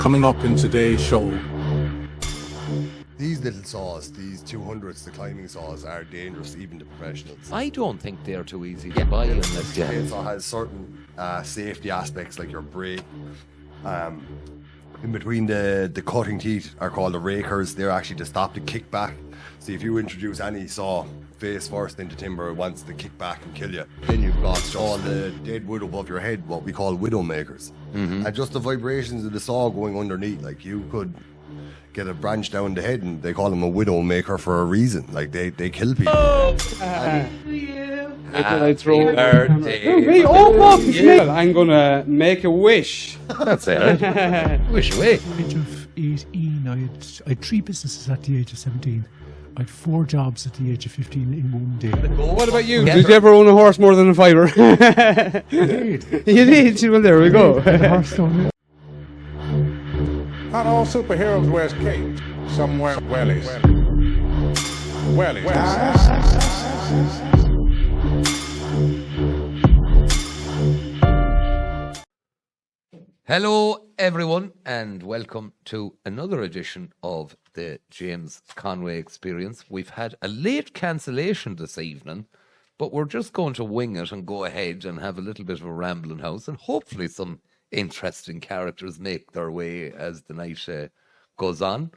Coming up in today's show. These little saws, these 200s, the climbing saws, are dangerous even to professionals. I don't think they're too easy to buy unless you have. Chainsaw has certain safety aspects like your brake. In between the cutting teeth are called the rakers. They're actually to stop the kickback. So if you introduce any saw face first into timber, it wants to kick back and kill you. Then you've got all the dead wood above your head, what we call widow makers. And just the vibrations of the saw going underneath, like you could get a branch down the head, and they call them a widow maker for a reason. Like they kill people. I throw birthday. I'm gonna make a wish. That's it. Wish away. At the age of 18, I had 3 businesses at the age of 17. I had 4 jobs at the age of 15 in one day. What about you? Did you ever own a horse more than a fiver? You did. You did. Well, there we go. Hearthstone. Not all superheroes wear capes. Some wear wellies. Wellies. Hello, everyone, and welcome to another edition of the James Conway Experience. We've had a late cancellation this evening, but we're just going to wing it and go ahead and have a little bit of a rambling house, and hopefully some interesting characters make their way as the night goes on.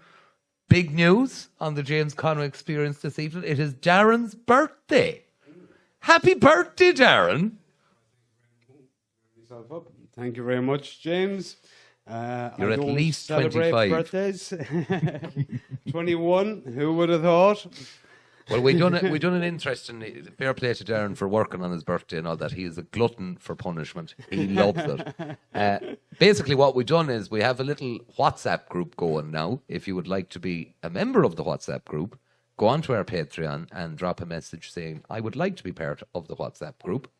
Big news on the James Conway Experience this evening. It is Darren's birthday. Happy birthday, Darren. Thank you very much, James. You're at don't least celebrate 25. birthdays. 21. Who would have thought? Well, we done an interesting fair play to Darren for working on his birthday and all that. He is a glutton for punishment. He loves it. Basically, what we've done is we have a little WhatsApp group going now. If you would like to be a member of the WhatsApp group, go onto our Patreon and drop a message saying, I would like to be part of the WhatsApp group.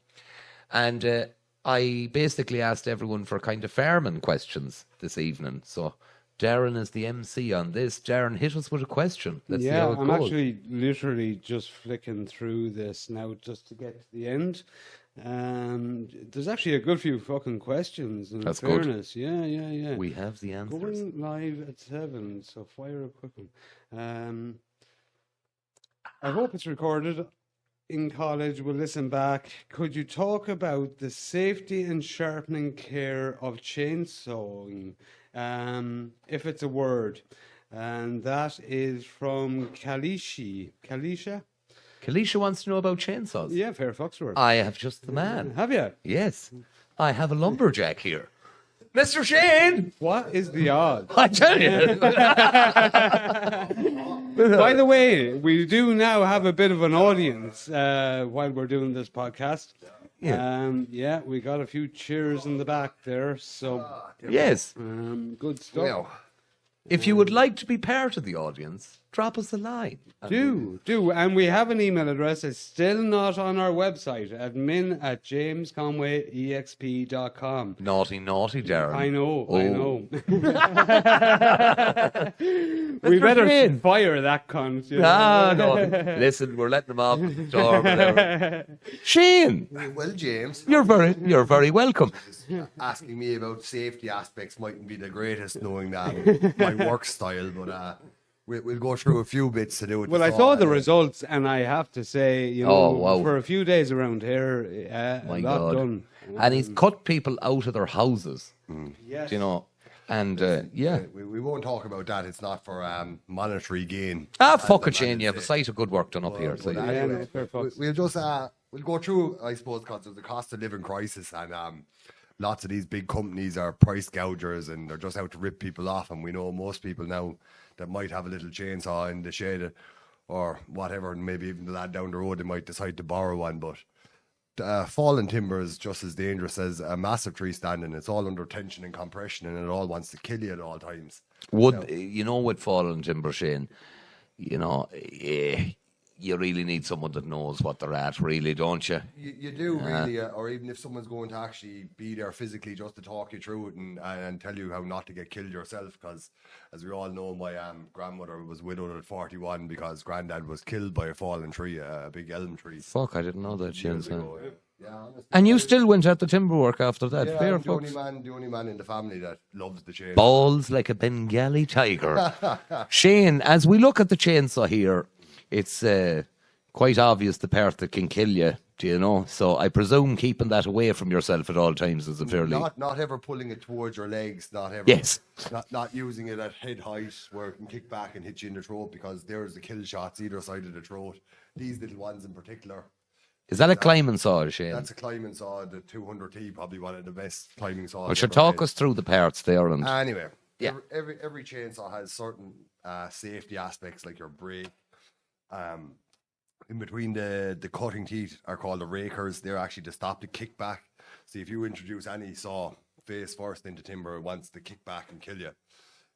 And I basically asked everyone for kind of farming questions this evening. So Darren is the MC on this. Darren, hit us with a question. Let's see how it I'm goes. actually literally just flicking through this now just to get to the end. There's actually a good few fucking questions. In That's good. fairness, yeah. We have the answers. Going live at 7, so fire a quick one. I hope it's recorded. In college, we'll listen back. Could you talk about the safety and sharpening care of chainsawing, if it's a word? And that is from Kalisha. Kalisha wants to know about chainsaws. Yeah, fair Foxworth. I have just the man. Have you? Yes. I have a lumberjack here. Mr. Shane! What is the odds? I tell you. By the way, we do now have a bit of an audience while we're doing this podcast. Yeah. We got a few cheers in the back there, so Yes. good stuff. Well, If you would like to be part of the audience, drop us a line. Do. And we have an email address. It's still not on our website. admin@jamesconwayexp.com. Naughty, Darren. I know. Mr. We better Shane. fire that cunt. You know? No. Listen, we're letting them off the door. Whatever. Shane, well, James, you're very welcome. asking me about safety aspects mightn't be the greatest, knowing that my work style, but we'll go through a few bits to do with Well, I saw the results, and I have to say, wow. for a few days around here, My a lot God. done. And he's cut people out of their houses. Yes. You know, and We won't talk about that. It's not for monetary gain. fuck it, Shane. You have a sight of good work done up here. So But Yeah, anyway, no, fair fucks. we'll just we'll go through, I suppose, because there's a cost of living crisis, and lots of these big companies are price gougers, and they're just out to rip people off. And we know most people now that might have a little chainsaw in the shed or whatever, and maybe even the lad down the road, they might decide to borrow one. But fallen timber is just as dangerous as a massive tree standing. It's all under tension and compression, and it all wants to kill you at all times. with fallen timber, Shane, you really need someone that knows what they're at, really, don't you? You do really, or even if someone's going to actually be there physically just to talk you through it and tell you how not to get killed yourself, because as we all know, my grandmother was widowed at 41 because granddad was killed by a fallen tree, a big elm tree. Fuck, I didn't know that, Shane. Years ago, Yeah, honestly. And you still went at the timber work after that. Yeah, Fair I'm folks. the only man in the family that loves the chainsaw. Balls like a Bengali tiger. Shane, as we look at the chainsaw here, it's quite obvious the part that can kill you, do you know? So I presume keeping that away from yourself at all times is a fairly... Not ever pulling it towards your legs, not ever. Yes. Not using it at head height where it can kick back and hit you in the throat, because there's the kill shots either side of the throat. These little ones in particular. Is that a climbing saw, Shane? That's a climbing saw. The 200T, probably one of the best climbing saws. Well, should ever talk made. us through the parts there. And Anyway, Yeah. every chainsaw has certain safety aspects, like your brake. In between the cutting teeth are called the rakers. They're actually to stop the kickback. See, if you introduce any saw face first into timber, it wants to kick back and kill you.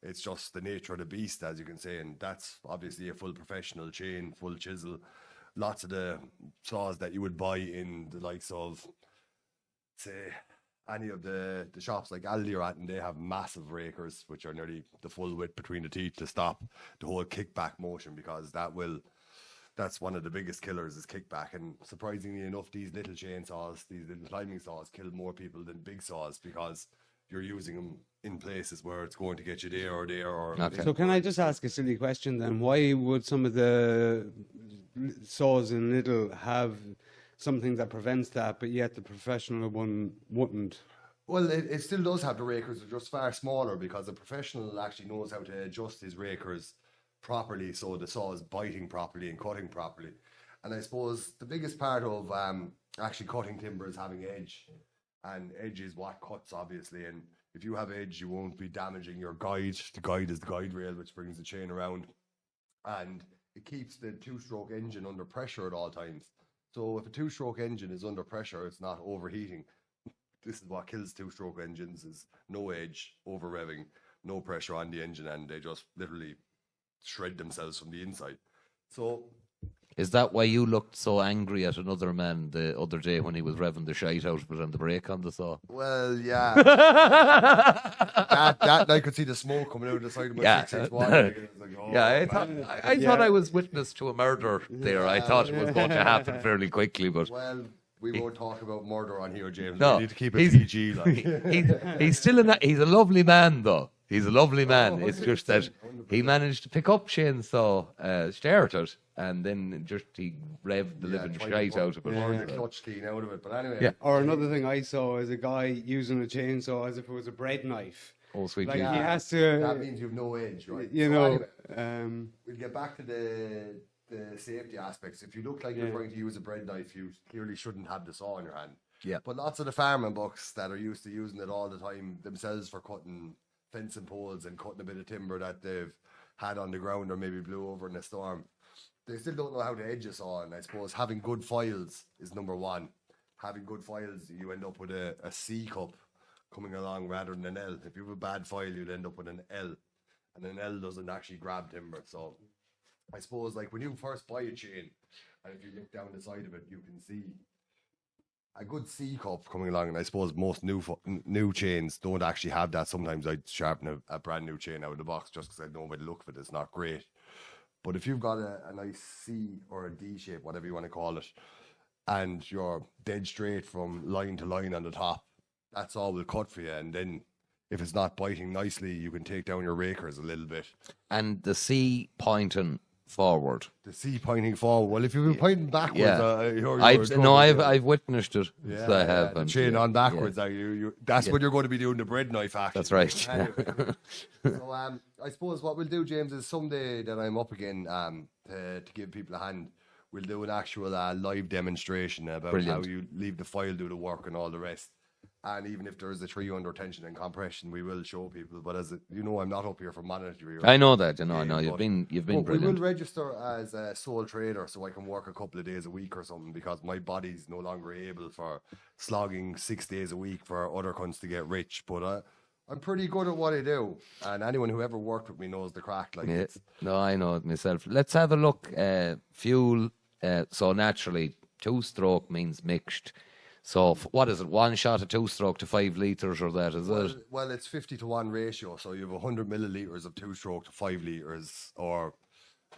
It's just the nature of the beast, as you can say, and that's obviously a full professional chain, full chisel. Lots of the saws that you would buy in the likes of, say, any of the shops like Aldi or and they have massive rakers, which are nearly the full width between the teeth to stop the whole kickback motion, because that's one of the biggest killers is kickback. And surprisingly enough, these little chainsaws, these little climbing saws, kill more people than big saws, because you're using them in places where it's going to get you there or there. Or Okay. So can I just ask a silly question then? Why would some of the saws in little have something that prevents that, but yet the professional one wouldn't? Well, it still does have the rakers, they're just far smaller, because the professional actually knows how to adjust his rakers properly so the saw is biting properly and cutting properly. And I suppose the biggest part of actually cutting timber is having edge. And edge is what cuts, obviously. And if you have edge, you won't be damaging your guide. The guide is the guide rail, which brings the chain around. And it keeps the two-stroke engine under pressure at all times. So if a two-stroke engine is under pressure, it's not overheating. This is what kills two-stroke engines, is no edge, over-revving, no pressure on the engine, and they just literally shred themselves from the inside. So is that why you looked so angry at another man the other day when he was revving the shite out of it on the brake on the saw? well, yeah, that I could see the smoke coming out of the side of my Yeah. 661. Like, it was like, oh, Yeah, I man. thought I was witness to a murder there. I thought it was going to happen fairly quickly, but Well, we won't talk about murder on here, James. no, We need to keep it PG. Like. he's still he's a lovely man, though. He's a lovely man. It's just that he managed to pick up chainsaw, started, and then just he revved the living shite out of it. Or the clutch clean out of it. But anyway, Yeah. Or another thing I saw is a guy using a chainsaw as if it was a bread knife. Oh, sweet Like Jesus. he has that to, means you've no edge, right? you So know, anyway, we'll get back to the safety aspects. If you look like you're trying to use a bread knife, you clearly shouldn't have the saw in your hand. Yeah. But lots of the farming bucks that are used to using it all the time themselves for cutting fencing poles and cutting a bit of timber that they've had on the ground or maybe blew over in a storm, they still don't know how to edge a saw. And I suppose having good files is number one. Having good files, you end up with a C cup coming along rather than an L. If you have a bad file, you'd end up with an L. And an L doesn't actually grab timber. So I suppose like when you first buy a chain, and if you look down the side of it, you can see a good C cup coming along. And I suppose most new chains don't actually have that. Sometimes I'd sharpen a brand new chain out of the box just because I know by the look of it, it's not great. But if you've got a nice C or a D shape, whatever you want to call it, and you're dead straight from line to line on the top, that's all will cut for you. And then if it's not biting nicely, you can take down your rakers a little bit. And the C pointing forward. The C pointing forward. Well, if you've been pointing backwards, Yeah. you're I've witnessed it. yeah, So I have. the and chain yeah, on backwards. yeah. That's when you're going to be doing the bread knife action. That's right. Anyway, so I suppose what we'll do, James, is someday that I'm up again to give people a hand, we'll do an actual live demonstration about Brilliant. how you leave the file do the work and all the rest. And even if there is a tree under tension and compression, we will show people. But I'm not up here for monetary. I know that. I know. Yeah, You've but- been But we brilliant. will register as a sole trader so I can work a couple of days a week or something, because my body's no longer able for slogging 6 days a week for other cunts to get rich. But I'm pretty good at what I do, and anyone who ever worked with me knows the crack. Like Yeah. it's, No, I know it myself. Let's have a look. Fuel. So naturally, 2-stroke means mixed. So what is it? One shot of 2-stroke to 5 litres, or that is it? well, it's 50-1 ratio. So you have 100 millilitres of 2-stroke to 5 litres, or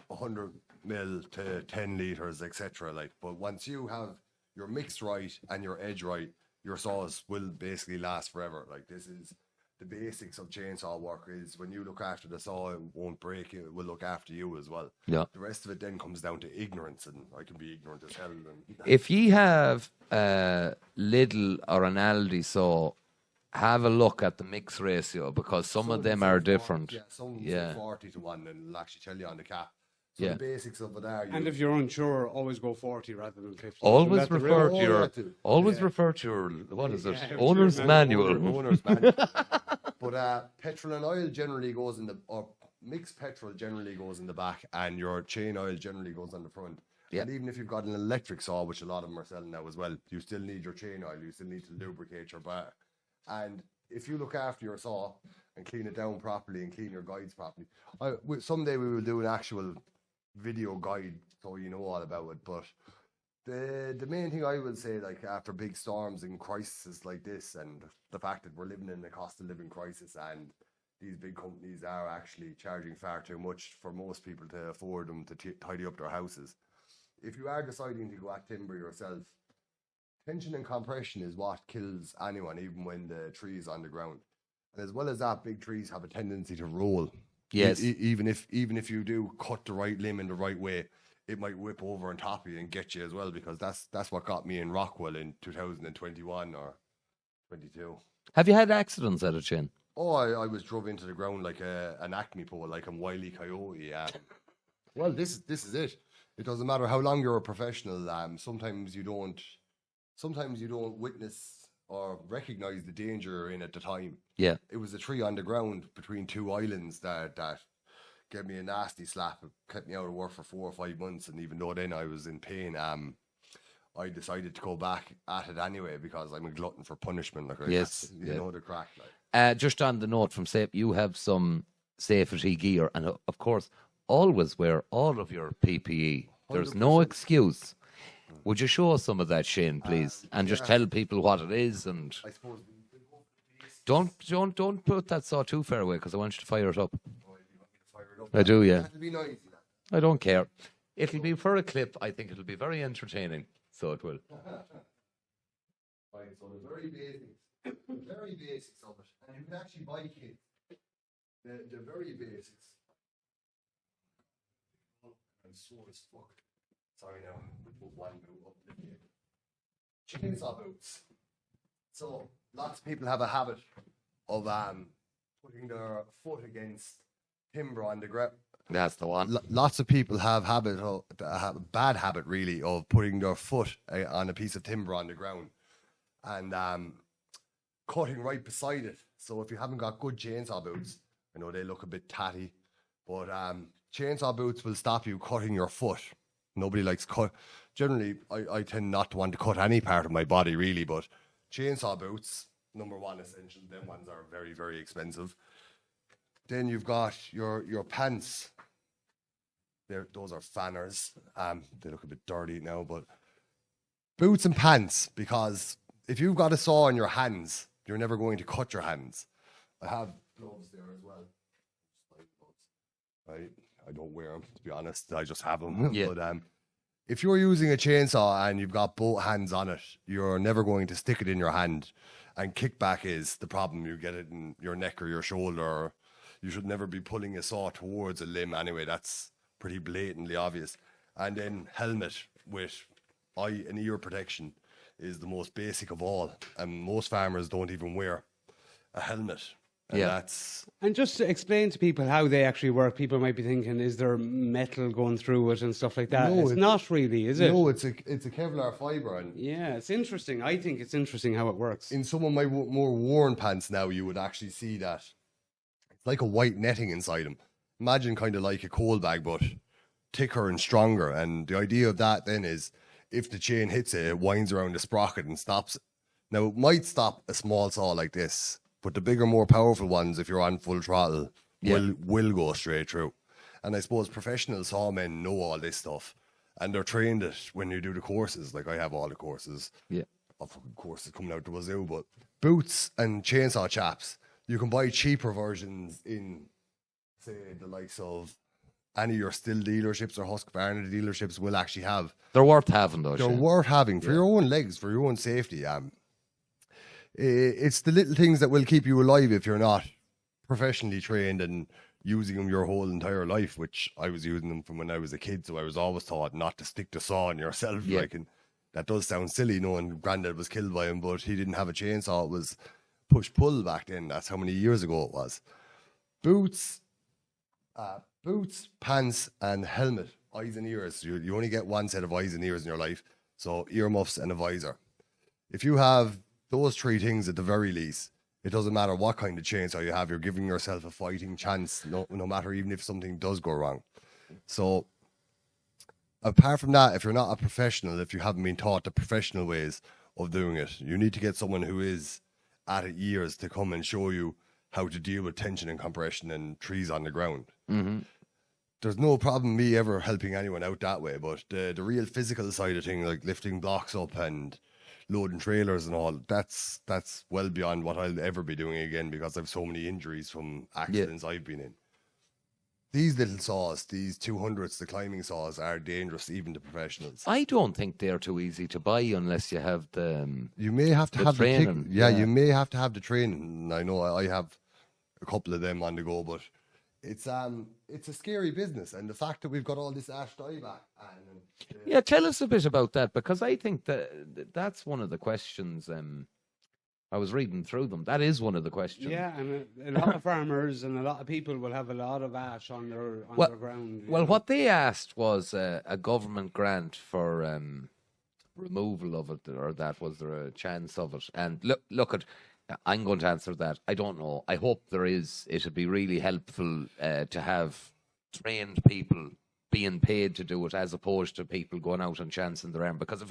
100 mil to 10 litres, etc. Like, but once you have your mix right and your edge right, your saws will basically last forever. Like, this is the basics of chainsaw work. Is when you look after the saw, it won't break, it will look after you as well. Yeah. The rest of it then comes down to ignorance, and I can be ignorant as hell. And If ye have a Lidl or an Aldi saw, have a look at the mix ratio, because some of them are different. Yeah, some Yeah. 40 to 1, and it'll actually tell you on the cap. So Yeah. the basics of it are, And if you're unsure, always go 40 rather than 50. Always Let the refer real- to your, yeah, too. always refer to your, what is it? Yeah, Owner's your manual. owner's manual. But petrol and oil generally goes in the, or mixed petrol generally goes in the back, and your chain oil generally goes on the front. Yeah. And even if you've got an electric saw, which a lot of them are selling now as well, you still need your chain oil. You still need to lubricate your bar. And if you look after your saw and clean it down properly and clean your guides properly, someday we will do an actual video guide so you know all about it. But the main thing I will say, like, after big storms and crises like this, and the fact that we're living in a cost of living crisis, and these big companies are actually charging far too much for most people to afford them to tidy up their houses. If you are deciding to go at timber yourself, tension and compression is what kills anyone, even when the tree is on the ground. And as well as that, big trees have a tendency to roll. Yes. Even if you do cut the right limb in the right way, it might whip over on top of you and get you as well, because that's what got me in Rockwell in 2021 or 22. Have you had accidents at a chain? Oh, I was drove into the ground like an acme pole, like a Wile E. Coyote. Well, this is it. It doesn't matter how long you're a professional. Sometimes you don't witness or recognize the danger you're in at the time. Yeah. It was a tree on the ground between two islands that gave me a nasty slap. It kept me out of work for 4 or 5 months, and even though then I was in pain, I decided to go back at it anyway, because I'm a glutton for punishment. Like, Yes, you yeah. know the crack. Like. Just on the note from safe, you have some safety gear, and of course, always wear all of your PPE. There's no 100%. excuse. Would you show us some of that, Shane, please, and just tell people what it is? And I suppose don't put that saw too far away, because I want you to fire it up. fire it up. I do, yeah. That'll be nice. I don't care. It'll be for a clip. I think it'll be very entertaining. So it will. Right, so the very basics of it, and you can actually buy kits. The very basics. I'm sore as fuck. Sorry now, put one boot up. Chainsaw boots. So lots of people have a habit of putting their foot against timber on the ground. That's the one. Lots of people have a bad habit really of putting their foot on a piece of timber on the ground and cutting right beside it. So if you haven't got good chainsaw boots, I know they look a bit tatty, but chainsaw boots will stop you cutting your foot. Nobody likes cut. Generally, I tend not to want to cut any part of my body really, but chainsaw boots, number one essential. Them ones are very, very expensive. Then you've got your pants. Those are fanners. They look a bit dirty now, but boots and pants, because if you've got a saw in your hands, you're never going to cut your hands. I have gloves there as well. Right, I don't wear them, to be honest. I just have them. Yeah. But if you're using a chainsaw and you've got both hands on it, you're never going to stick it in your hand. And kickback is the problem. You get it in your neck or your shoulder. You should never be pulling a saw towards a limb anyway. That's pretty blatantly obvious. And then helmet with eye and ear protection is the most basic of all. And most farmers don't even wear a helmet. And Yeah. that's... And just to explain to people how they actually work, people might be thinking, is there metal going through it and stuff like that? No, it's not really, is it? No, it's a Kevlar fibre. And Yeah, it's interesting. I think it's interesting how it works. in some of my more worn pants now, you would actually see that it's like a white netting inside them. Imagine kind of like a coal bag, but thicker and stronger. And the idea of that then is if the chain hits it, it winds around the sprocket and stops it. Now, it might stop a small saw like this, but the bigger, more powerful ones, if you're on full throttle, will go straight through. And I suppose professional sawmen know all this stuff, and they're trained it when you do the courses. Like, I have all the courses. Yeah. Of courses coming out the wazoo, but boots and chainsaw chaps, you can buy cheaper versions in, say, the likes of any of your Still dealerships or Husqvarna dealerships will actually have. They're worth having, though. They're Shane. worth having for your own legs, for your own safety. It's the little things that will keep you alive if you're not professionally trained and using them your whole entire life, which I was using them from when I was a kid. So I was always taught not to stick the saw on yourself. Yeah. Like, and that does sound silly, knowing Grandad was killed by him, but he didn't have a chainsaw. It was push-pull back then. That's how many years ago it was. Boots, pants, and helmet. Eyes and ears. You only get one set of eyes and ears in your life. So earmuffs and a visor. If you have those three things at the very least, it doesn't matter what kind of chainsaw you have. You're giving yourself a fighting chance, no matter even if something does go wrong. So apart from that, if you're not a professional, if you haven't been taught the professional ways of doing it, you need to get someone who is at it years to come and show you how to deal with tension and compression and trees on the ground. Mm-hmm. There's no problem me ever helping anyone out that way, but the real physical side of things, like lifting blocks up and loading trailers and all, that's well beyond what I'll ever be doing again, because I've so many injuries from accidents I've been in. These little saws, these 200s, the climbing saws, are dangerous even to professionals. I don't think they're too easy to buy unless you have the. You may have to the have training, the yeah, yeah. you may have to have the training. I know I have a couple of them on the go, but it's a scary business, and the fact that we've got all this ash dieback and Yeah, tell us a bit about that, because I think that's one of the questions. I was reading through them. That is one of the questions. Yeah, and a lot of farmers and a lot of people will have a lot of ash on their ground. you Well, know. what they asked was a government grant for removal of it, or that was there a chance of it? And look at. I'm going to answer that. I don't know. I hope there is. It would be really helpful to have trained people being paid to do it, as opposed to people going out and chancing their arm. Because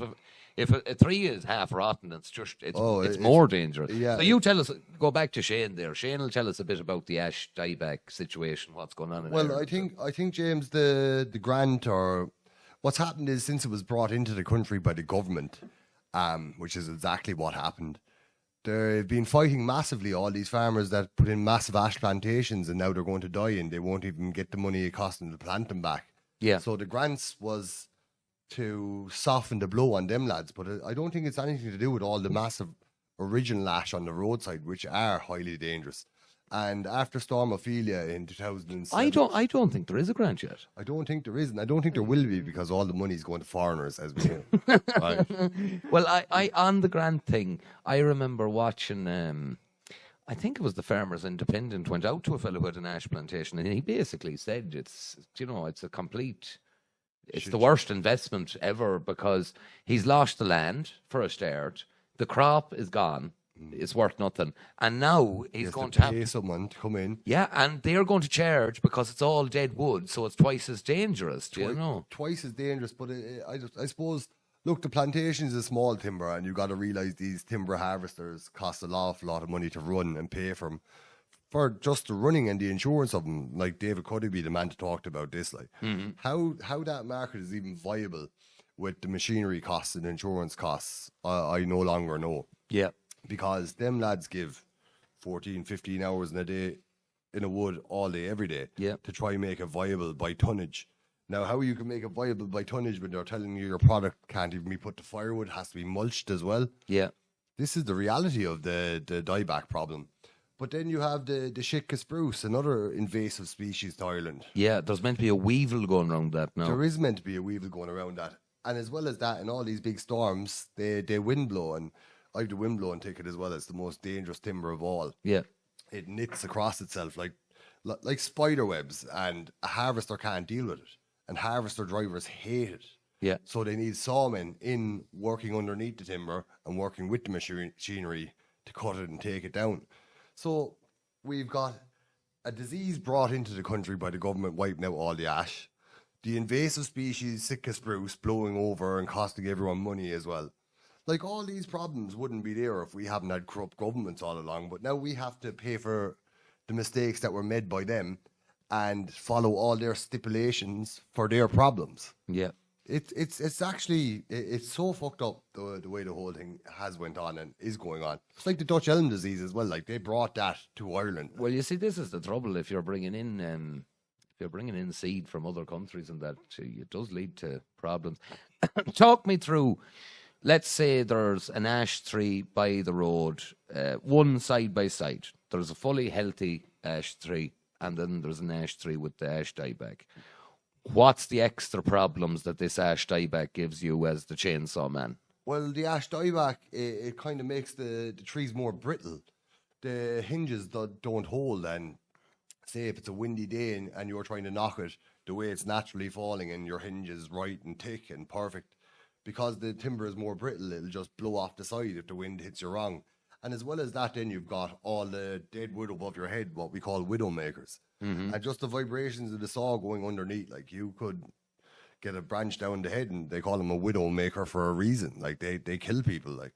if a tree is half rotten, it's more dangerous. Yeah. So you tell us. Go back to Shane there. Shane will tell us a bit about the ash dieback situation. What's going on in Well, Ireland. I think James, the grant, or what's happened is, since it was brought into the country by the government, which is exactly what happened, they've been fighting massively, all these farmers that put in massive ash plantations, and now they're going to die and they won't even get the money it cost them to plant them back. Yeah. So the grants was to soften the blow on them lads, but I don't think it's anything to do with all the massive original ash on the roadside, which are highly dangerous. And after Storm Ophelia in 2007, I don't think there is a grant yet. I don't think there is, and I don't think there will be, because all the money's going to foreigners, as we know. Right. Well, I on the grant thing, I remember watching. I think it was the Farmers Independent went out to a fellow who had an ash plantation, and he basically said it's a complete. It's the worst investment ever, because he's lost the land for a start. The crop is gone. It's worth nothing. And now he's going to pay someone to come in. Yeah, and they're going to charge because it's all dead wood, so it's twice as dangerous, do you know? Twice as dangerous, but I suppose, look, the plantation is a small timber, and you got to realise these timber harvesters cost an awful lot of money to run and pay for them, for just the running and the insurance of them. Like, David could be the man to talk about this. Like, how that market is even viable with the machinery costs and insurance costs, I no longer know. Yeah. Because them lads give 14, 15 hours in a day in a wood all day, every day, to try and make it viable by tonnage. Now, how you can make it viable by tonnage when they're telling you your product can't even be put to firewood, has to be mulched as well. Yeah. This is the reality of the dieback problem. But then you have the Sitka spruce, another invasive species to Ireland. Yeah, there's meant to be a weevil going around that now. There is meant to be a weevil going around that. And as well as that, in all these big storms, they wind blow, and I have the wind blowing ticket as well. It's the most dangerous timber of all. Yeah. It knits across itself like spider webs, and a harvester can't deal with it. And harvester drivers hate it. Yeah. So they need sawmen in working underneath the timber and working with the machinery to cut it and take it down. So we've got a disease brought into the country by the government wiping out all the ash. The invasive species, Sitka spruce, blowing over and costing everyone money as well. Like, all these problems wouldn't be there if we haven't had corrupt governments all along. But now we have to pay for the mistakes that were made by them and follow all their stipulations for their problems. Yeah. It's actually so fucked up the way the whole thing has went on and is going on. It's like the Dutch elm disease as well. Like, they brought that to Ireland. Well, you see, this is the trouble if you're bringing in you're bringing in seed from other countries and that, it does lead to problems. Talk me through, let's say there's an ash tree by the road, one side by side. There's a fully healthy ash tree, and then there's an ash tree with the ash dieback. What's the extra problems that this ash dieback gives you as the chainsaw man? Well, the ash dieback, it kind of makes the trees more brittle. The hinges don't hold, and say if it's a windy day and you're trying to knock it the way it's naturally falling and your hinge is right and thick and perfect, because the timber is more brittle, it'll just blow off the side if the wind hits you wrong. And as well as that, then you've got all the dead wood above your head, what we call widow makers. And just the vibrations of the saw going underneath, like you could get a branch down the head, and they call them a widow maker for a reason. Like they kill people. Like,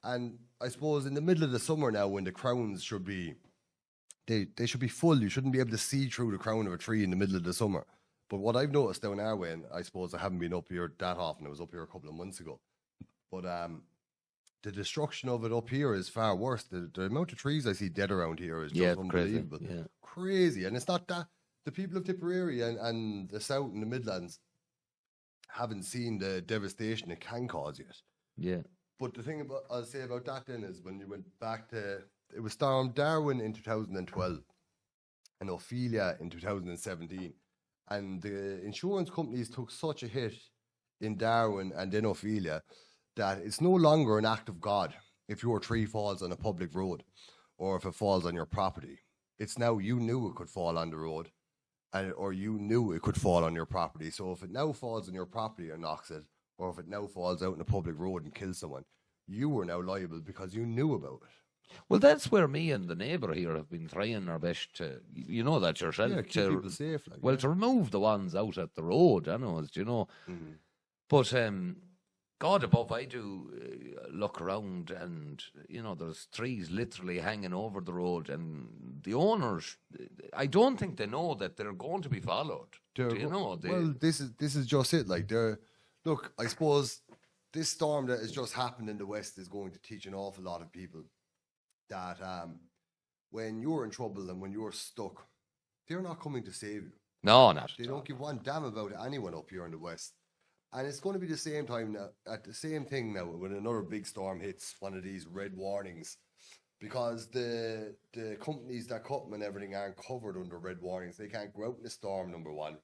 and I suppose in the middle of the summer now, when the crowns should be, they should be full. You shouldn't be able to see through the crown of a tree in the middle of the summer. But what I've noticed down our way, and I suppose I haven't been up here that often. I was up here a couple of months ago, but the destruction of it up here is far worse. The amount of trees I see dead around here is just unbelievable. Crazy. And it's not that the people of Tipperary and the South and the Midlands haven't seen the devastation it can cause yet. Yeah. But the thing I'll say about that then is when you went back to, it was Storm Darwin in 2012 and Ophelia in 2017. And the insurance companies took such a hit in Darwin and then Ophelia that it's no longer an act of God if your tree falls on a public road or if it falls on your property. It's now you knew it could fall on the road, or you knew it could fall on your property. So if it now falls on your property and knocks it, or if it now falls out in a public road and kills someone, you were now liable because you knew about it. Well, that's where me and the neighbour here have been trying our best to, you know that yourself, Yeah, keep people safe. Like, to remove the ones out at the road, But God above, I do look around and, there's trees literally hanging over the road, and the owners, I don't think they know that they're going to be followed. Well, this is just it. Like, look, I suppose this storm that has just happened in the West is going to teach an awful lot of people that when you're in trouble and when you're stuck, they're not coming to save you. No, not They don't give one damn about anyone up here in the West. And it's going to be the same time now, at the same thing now, when another big storm hits one of these red warnings, because the companies that cut them and everything aren't covered under red warnings. They can't go out in the storm, number one.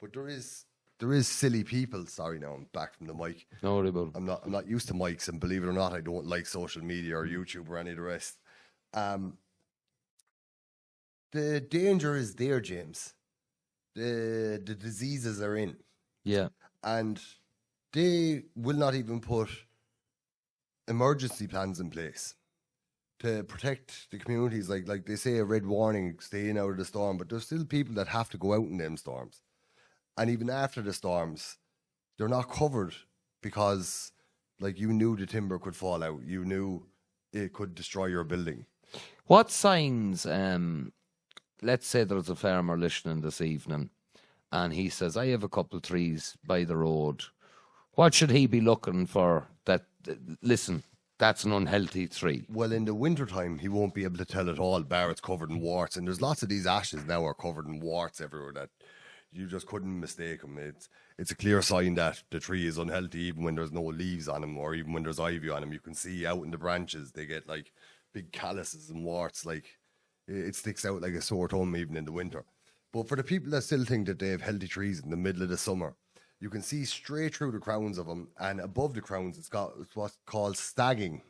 But there is silly people. Sorry, now I'm back from the mic. No worry about it. I'm not used to mics, and believe it or not, I don't like social media or YouTube or any of the rest. The danger is there, James. The diseases are in. Yeah. And they will not even put emergency plans in place to protect the communities. Like they say, a red warning, stay in out of the storm, but there's still people that have to go out in them storms. And even after the storms, they're not covered because, like, you knew the timber could fall out. You knew it could destroy your building. What signs, let's say there's a farmer listening this evening, and he says, I have a couple of trees by the road. What should he be looking for that, listen, that's an unhealthy tree? Well, in the wintertime, he won't be able to tell at all, bar it's covered in warts. And there's lots of these ashes now are covered in warts everywhere that you just couldn't mistake them. It's a clear sign that the tree is unhealthy, even when there's no leaves on them or even when there's ivy on them. You can see out in the branches, they get like big calluses and warts. Like, it sticks out like a sore thumb even in the winter. But for the people that still think that they have healthy trees in the middle of the summer, you can see straight through the crowns of them, and above the crowns, it's what's called stagging.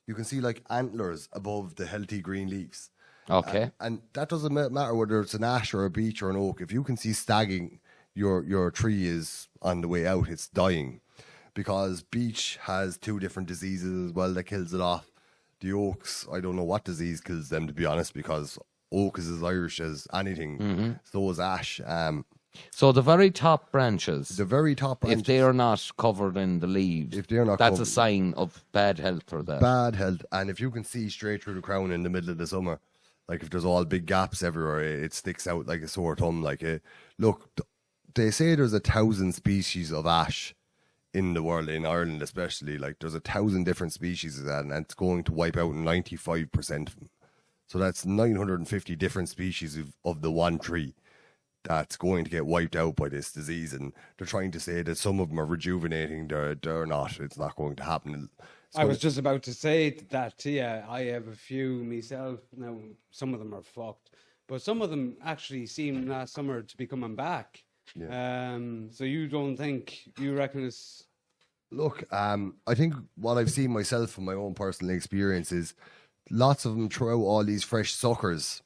You can see like antlers above the healthy green leaves. Okay. And that doesn't matter whether it's an ash or a beech or an oak. If you can see stagging, your tree is on the way out. It's dying, because beech has 2 different diseases as well that kills it off. The oaks, I don't know what disease kills them, to be honest, because oak is as Irish as anything. Mm-hmm. So is ash. So the very top branches, if they are not covered in the leaves, that's a sign of bad health or that. Bad health. And if you can see straight through the crown in the middle of the summer, like if there's all big gaps everywhere, it sticks out like a sore thumb. Like, look, they say there's 1,000 species of ash in the world, in Ireland especially. Like, there's 1,000 different species of that, and it's going to wipe out 95% of them. So that's 950 different species of the one tree. that's going to get wiped out by this disease, and they're trying to say that some of them are rejuvenating. They're not. It's not going to happen. I was just about to say that to you. I have a few myself. Now, some of them are fucked, but some of them actually seem last summer to be coming back. Yeah. So you reckon it's... Look, I think what I've seen myself from my own personal experience is lots of them throw out all these fresh suckers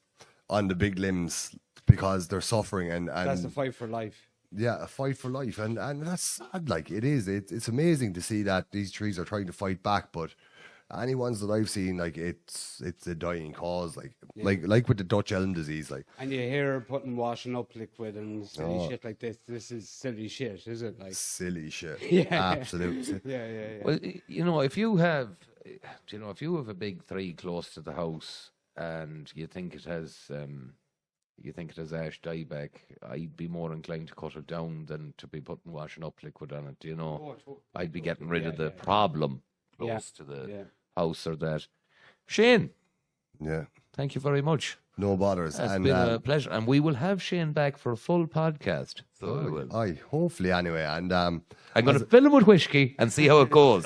on the big limbs because they're suffering, and That's the fight for life. yeah, a fight for life, and that's sad. Like it is. It's amazing to see that these trees are trying to fight back, but any ones that I've seen, like it's a dying cause. Like with the Dutch elm disease, like. And you hear putting washing up liquid and silly shit like this. This is silly shit, is it? Like Silly shit. Yeah. Absolutely. yeah. Well, if you have a big tree close to the house and you think it has ash dieback, I'd be more inclined to cut it down than to be putting washing up liquid on it. I'd be getting rid of the problem close to the house or that. Shane, Yeah. thank you very much. No bothers. It's and been a pleasure, and we will have Shane back for a full podcast. So we will. aye, hopefully anyway. And I'm going to fill him with whiskey and see how it goes.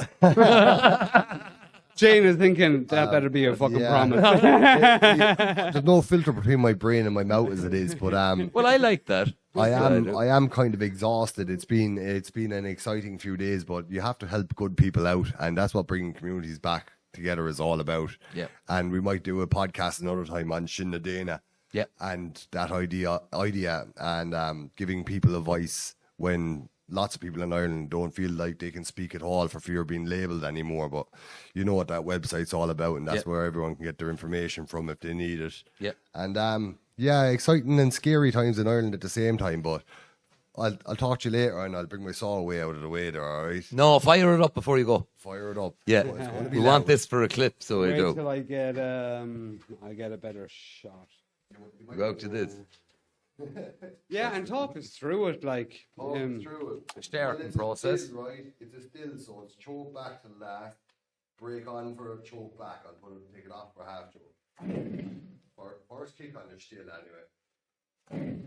Jane is thinking that better be a fucking promise. there's no filter between my brain and my mouth as it is, but Well, I like that. I am kind of exhausted. It's been an exciting few days, but you have to help good people out, and that's what bringing communities back together is all about. Yeah. And we might do a podcast another time on Shinnadena. Yeah. And that idea and giving people a voice when lots of people in Ireland don't feel like they can speak at all for fear of being labelled anymore. But you know what that website's all about, and that's where everyone can get their information from if they need it. Yeah. And exciting and scary times in Ireland at the same time, but I'll talk to you later, and I'll bring my saw away out of the way there, all right? No, fire it up before you go. Fire it up. Yeah. Oh, it's gonna be We loud. want this for a clip, so we Wait do. till I get a better shot. Go to this. Yeah, and talk us through it, like Through it. Starting Well, it's a process. still, right? It's a still, so it's choke back to the last, break on for a choke back. I'll take it off for half choke. First kick on the still anyway.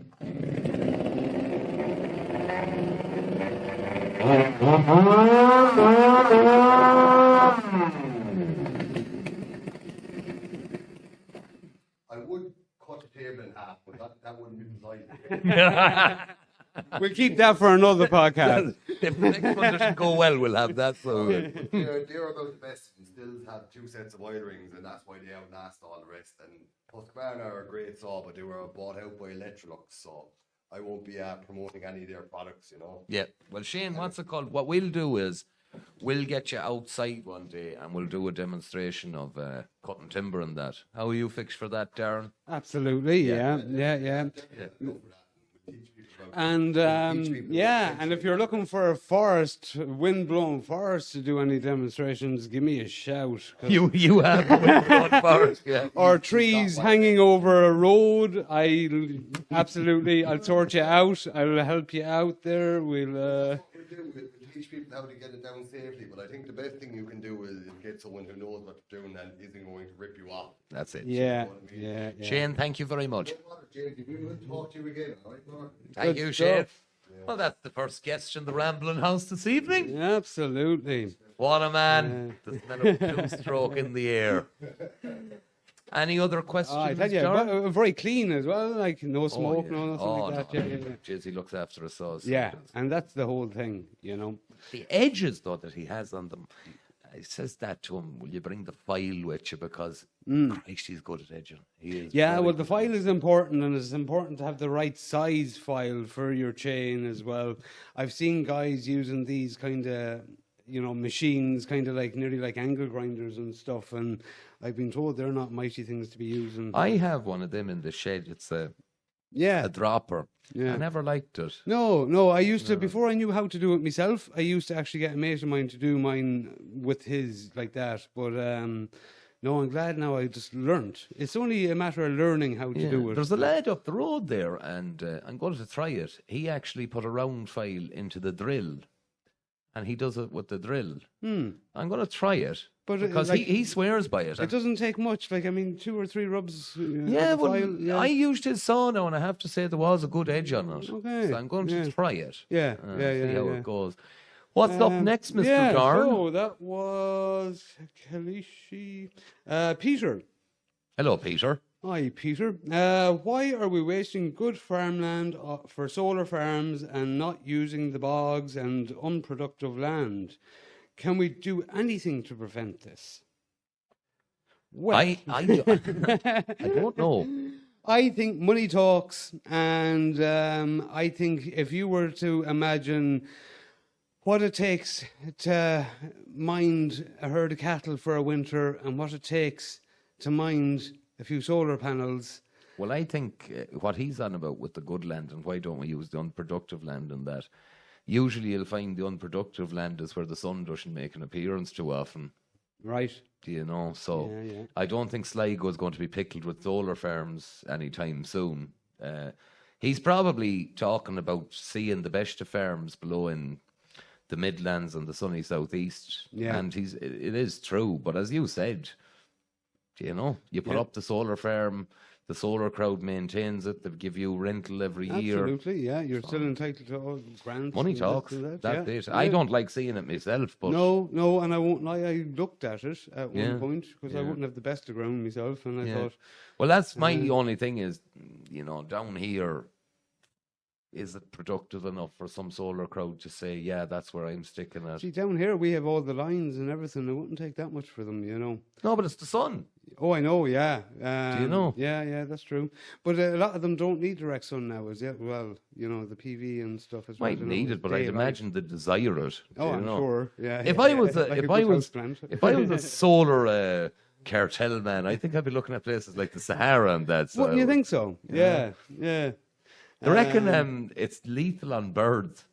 I would cut the table in half, but that wouldn't be polite. we'll keep that for another podcast. If the next one doesn't go well, we'll have that. So They're about the best, and still have 2 sets of oil rings, and that's why they outlast all the rest. And Husqvarna are a great saw, but they were bought out by Electrolux, so I won't be promoting any of their products, yeah. Well, Shane, what's it called? What we'll do is we'll get you outside one day and we'll do a demonstration of cutting timber and that. How are you fixed for that, Darren? Absolutely, yeah. And and if you're looking for a forest, wind-blown forest to do any demonstrations, give me a shout. 'Cause- You have a wind-blown forest, yeah. or trees hanging over a road, I'll sort you out. I'll help you out there. We'll teach people how to get it down safely, but I think the best thing you can do is get someone who knows what they're doing and isn't going to rip you off. That's it. yeah. Shane, thank you very much. James, we will talk to you again, all right, Mark? Thank Good you, Shane. stuff. Well, that's the first guest in the Rambeling House this evening. Absolutely. What a man. The smell of blue stroke in the air. Any other questions? I tell you, Darren? very clean as well. Like no smoke, yeah. no nothing like that. No. Yeah. Jeez, he looks after us all. Yeah, and that's the whole thing, The edges, though, that he has on them, he says that to him, will you bring the file with you? Because Christ, he's good at edging. He is. Yeah, very well, the good. file is important, and it's important to have the right size file for your chain as well. I've seen guys using these kind of, machines, kind of like nearly like angle grinders and stuff, and I've been told they're not mighty things to be using. I have one of them in the shed. It's a Yeah, dropper. yeah. I never liked it. No, I used to, before I knew how to do it myself, I used to actually get a mate of mine to do mine with his like that. But no, I'm glad now I just learned. It's only a matter of learning how to do it. There's a lad up the road there, and I'm going to try it. He actually put a round file into the drill, and he does it with the drill. I'm going to try it But because he swears by it. It doesn't take much. Like, I mean, 2 or 3 rubs. Yeah, well, I used his saw now, and I have to say there was a good edge on it. Okay. So I'm going to try it. Yeah, See how it goes. What's up next, Mr. Yeah, Darren? so that was Kalishi. Peter. Hello, Peter. Hi, Peter. Why are we wasting good farmland for solar farms and not using the bogs and unproductive land? Can we do anything to prevent this? Well, I don't know. I think money talks, and I think if you were to imagine what it takes to mind a herd of cattle for a winter and what it takes to mind a few solar panels. Well, I think what he's on about with the good land and why don't we use the unproductive land and that, usually you'll find the unproductive land is where the sun doesn't make an appearance too often. Right. You know, so Yeah. I don't think Sligo is going to be pickled with solar farms anytime soon. He's probably talking about seeing the best of farms below in the Midlands and the sunny southeast. Yeah. And it is true. But as you said, you know, you put up the solar farm, the solar crowd maintains it, they give you rental every year. Absolutely, yeah. You're still entitled to all grants. Money and talks, this and that yeah. bit. I don't like seeing it myself, but No, and I won't lie, I looked at it at one point because I wouldn't have the best of ground myself, and I thought, well, that's my only thing is, you know, down here, is it productive enough for some solar crowd to say, yeah, that's where I'm sticking at? see, down here we have all the lines and everything. It wouldn't take that much for them, you know. No, but it's the sun. Oh, I know, yeah. Do you know? Yeah, that's true. But a lot of them don't need direct sun now, as yet. Well, you know, the PV and stuff as well. Might you know, need it, but I'd daylight. imagine they desire it. Oh, you I'm know. sure. Yeah. If I was, like a if good I was, houseplant. if I was a solar cartel man, I think I'd be looking at places like the Sahara and that. What, So you think so? Yeah. I reckon it's lethal on birds.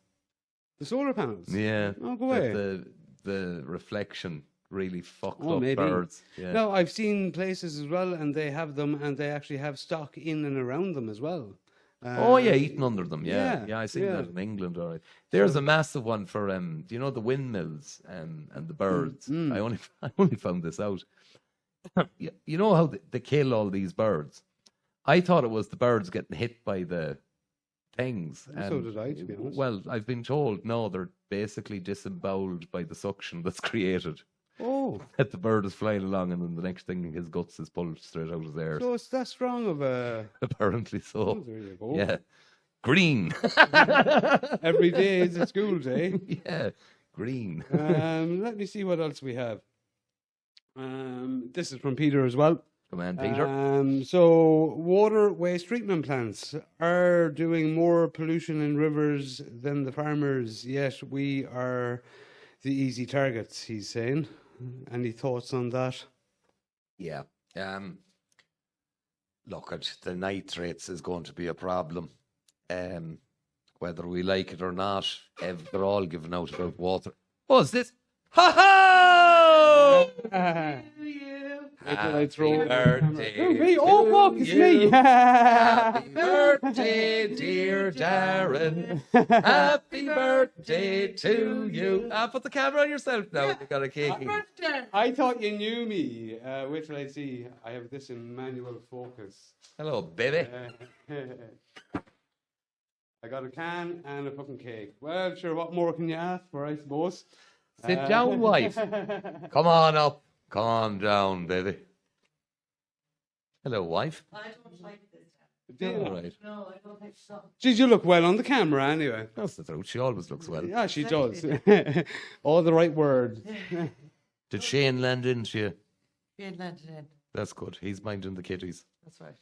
The solar panels? Yeah. Oh, go away. The reflection really fucked Oh, up maybe. birds. Yeah. No, I've seen places as well, and they have them, and they actually have stock in and around them as well. Oh yeah, eating under them. Yeah, yeah, I seen yeah. that in England. All right, there's a massive one for do you know the windmills and the birds? I only found this out. You know how they kill all these birds? I thought it was the birds getting hit by the things. So did I, to be honest. Well, I've been told no, they're basically disemboweled by the suction that's created. Oh, That the bird is flying along, and then the next thing his guts is pulled straight out of there. so it's that strong of a... Apparently so. Oh, there you go. Yeah, green. Every day is a school day. Yeah, green. Let me see what else we have. This is from Peter as well. Come on, Peter. So, water waste treatment plants are doing more pollution in rivers than the farmers, yet we are the easy targets, he's saying. Any thoughts on that? Yeah. Look, at the nitrates is going to be a problem. Whether we like it or not, they're all giving out about water. What's this? Ha ha! Happy birthday Oh, me. Oh, look, it's me. Happy birthday, dear Darren. Happy birthday to you. Put the camera on yourself now. You got a cake. I thought you knew me. Wait till I see. I have this in manual focus. Hello, baby. I got a can and a fucking cake. Well, sure, what more can you ask for, I suppose? Sit down, wife. Come on up. Calm down, baby. Hello, wife. I don't like this. All right. No, I don't think so. Geez, you look well on the camera anyway. That's the truth. She always looks well. Yeah, she does. All the right words. Did Shane land into you? Being landed in. That's good. He's minding the kitties. That's right.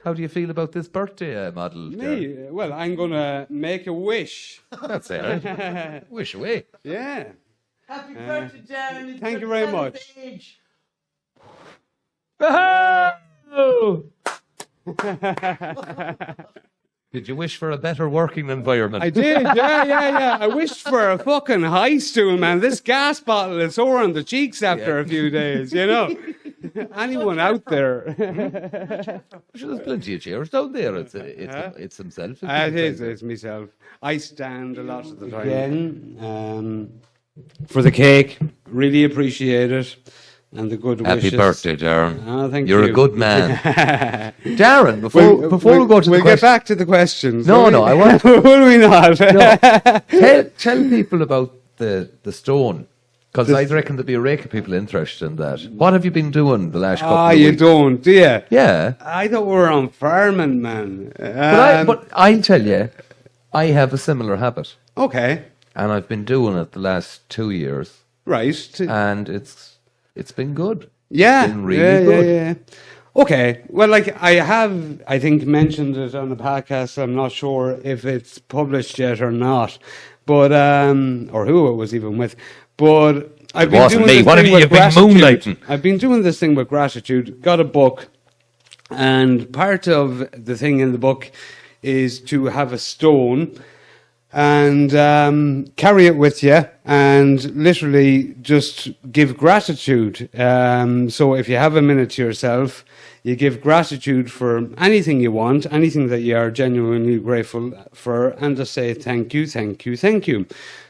How do you feel about this birthday model? Darren? Me? Well, I'm going to make a wish. That's it. Right? Wish away. Yeah. Happy birthday, Darren. It's thank your you very 12th much. age. Did you wish for a better working environment? I did, yeah. I wished for a fucking high stool, man. This gas bottle is sore on the cheeks after a few days, you know. Anyone out there? Sure, there's plenty of chairs down there. It's himself. It is, it's myself. I stand a lot of the time. Again, for the cake. Really appreciate it. And the good wishes. Happy birthday, Darren. Oh, thank You're you. a good man. Darren, before we go to the we'll get question, back to the questions. No, will no, we? I want- Will we not? tell people about the stone. Because I reckon there'd be a rake of people interested in that. What have you been doing the last couple of You weeks? don't, do you? Yeah. I thought we were on farming, man. But I'll tell you, I have a similar habit. Okay, And I've been doing it the last 2 years. right. And it's been good. Yeah, It's been really good. yeah. Okay, well, like I have, I think, mentioned it on the podcast. I'm not sure if it's published yet or not, but or who it was even with. But I've been wasn't doing me. this What thing have you with been gratitude. moonlighting? I've been doing this thing with gratitude. Got a book, and part of the thing in the book is to have a stone and carry it with you and literally just give gratitude. So if you have a minute to yourself, you give gratitude for anything you want, anything that you are genuinely grateful for, and just say thank you, thank you, thank you.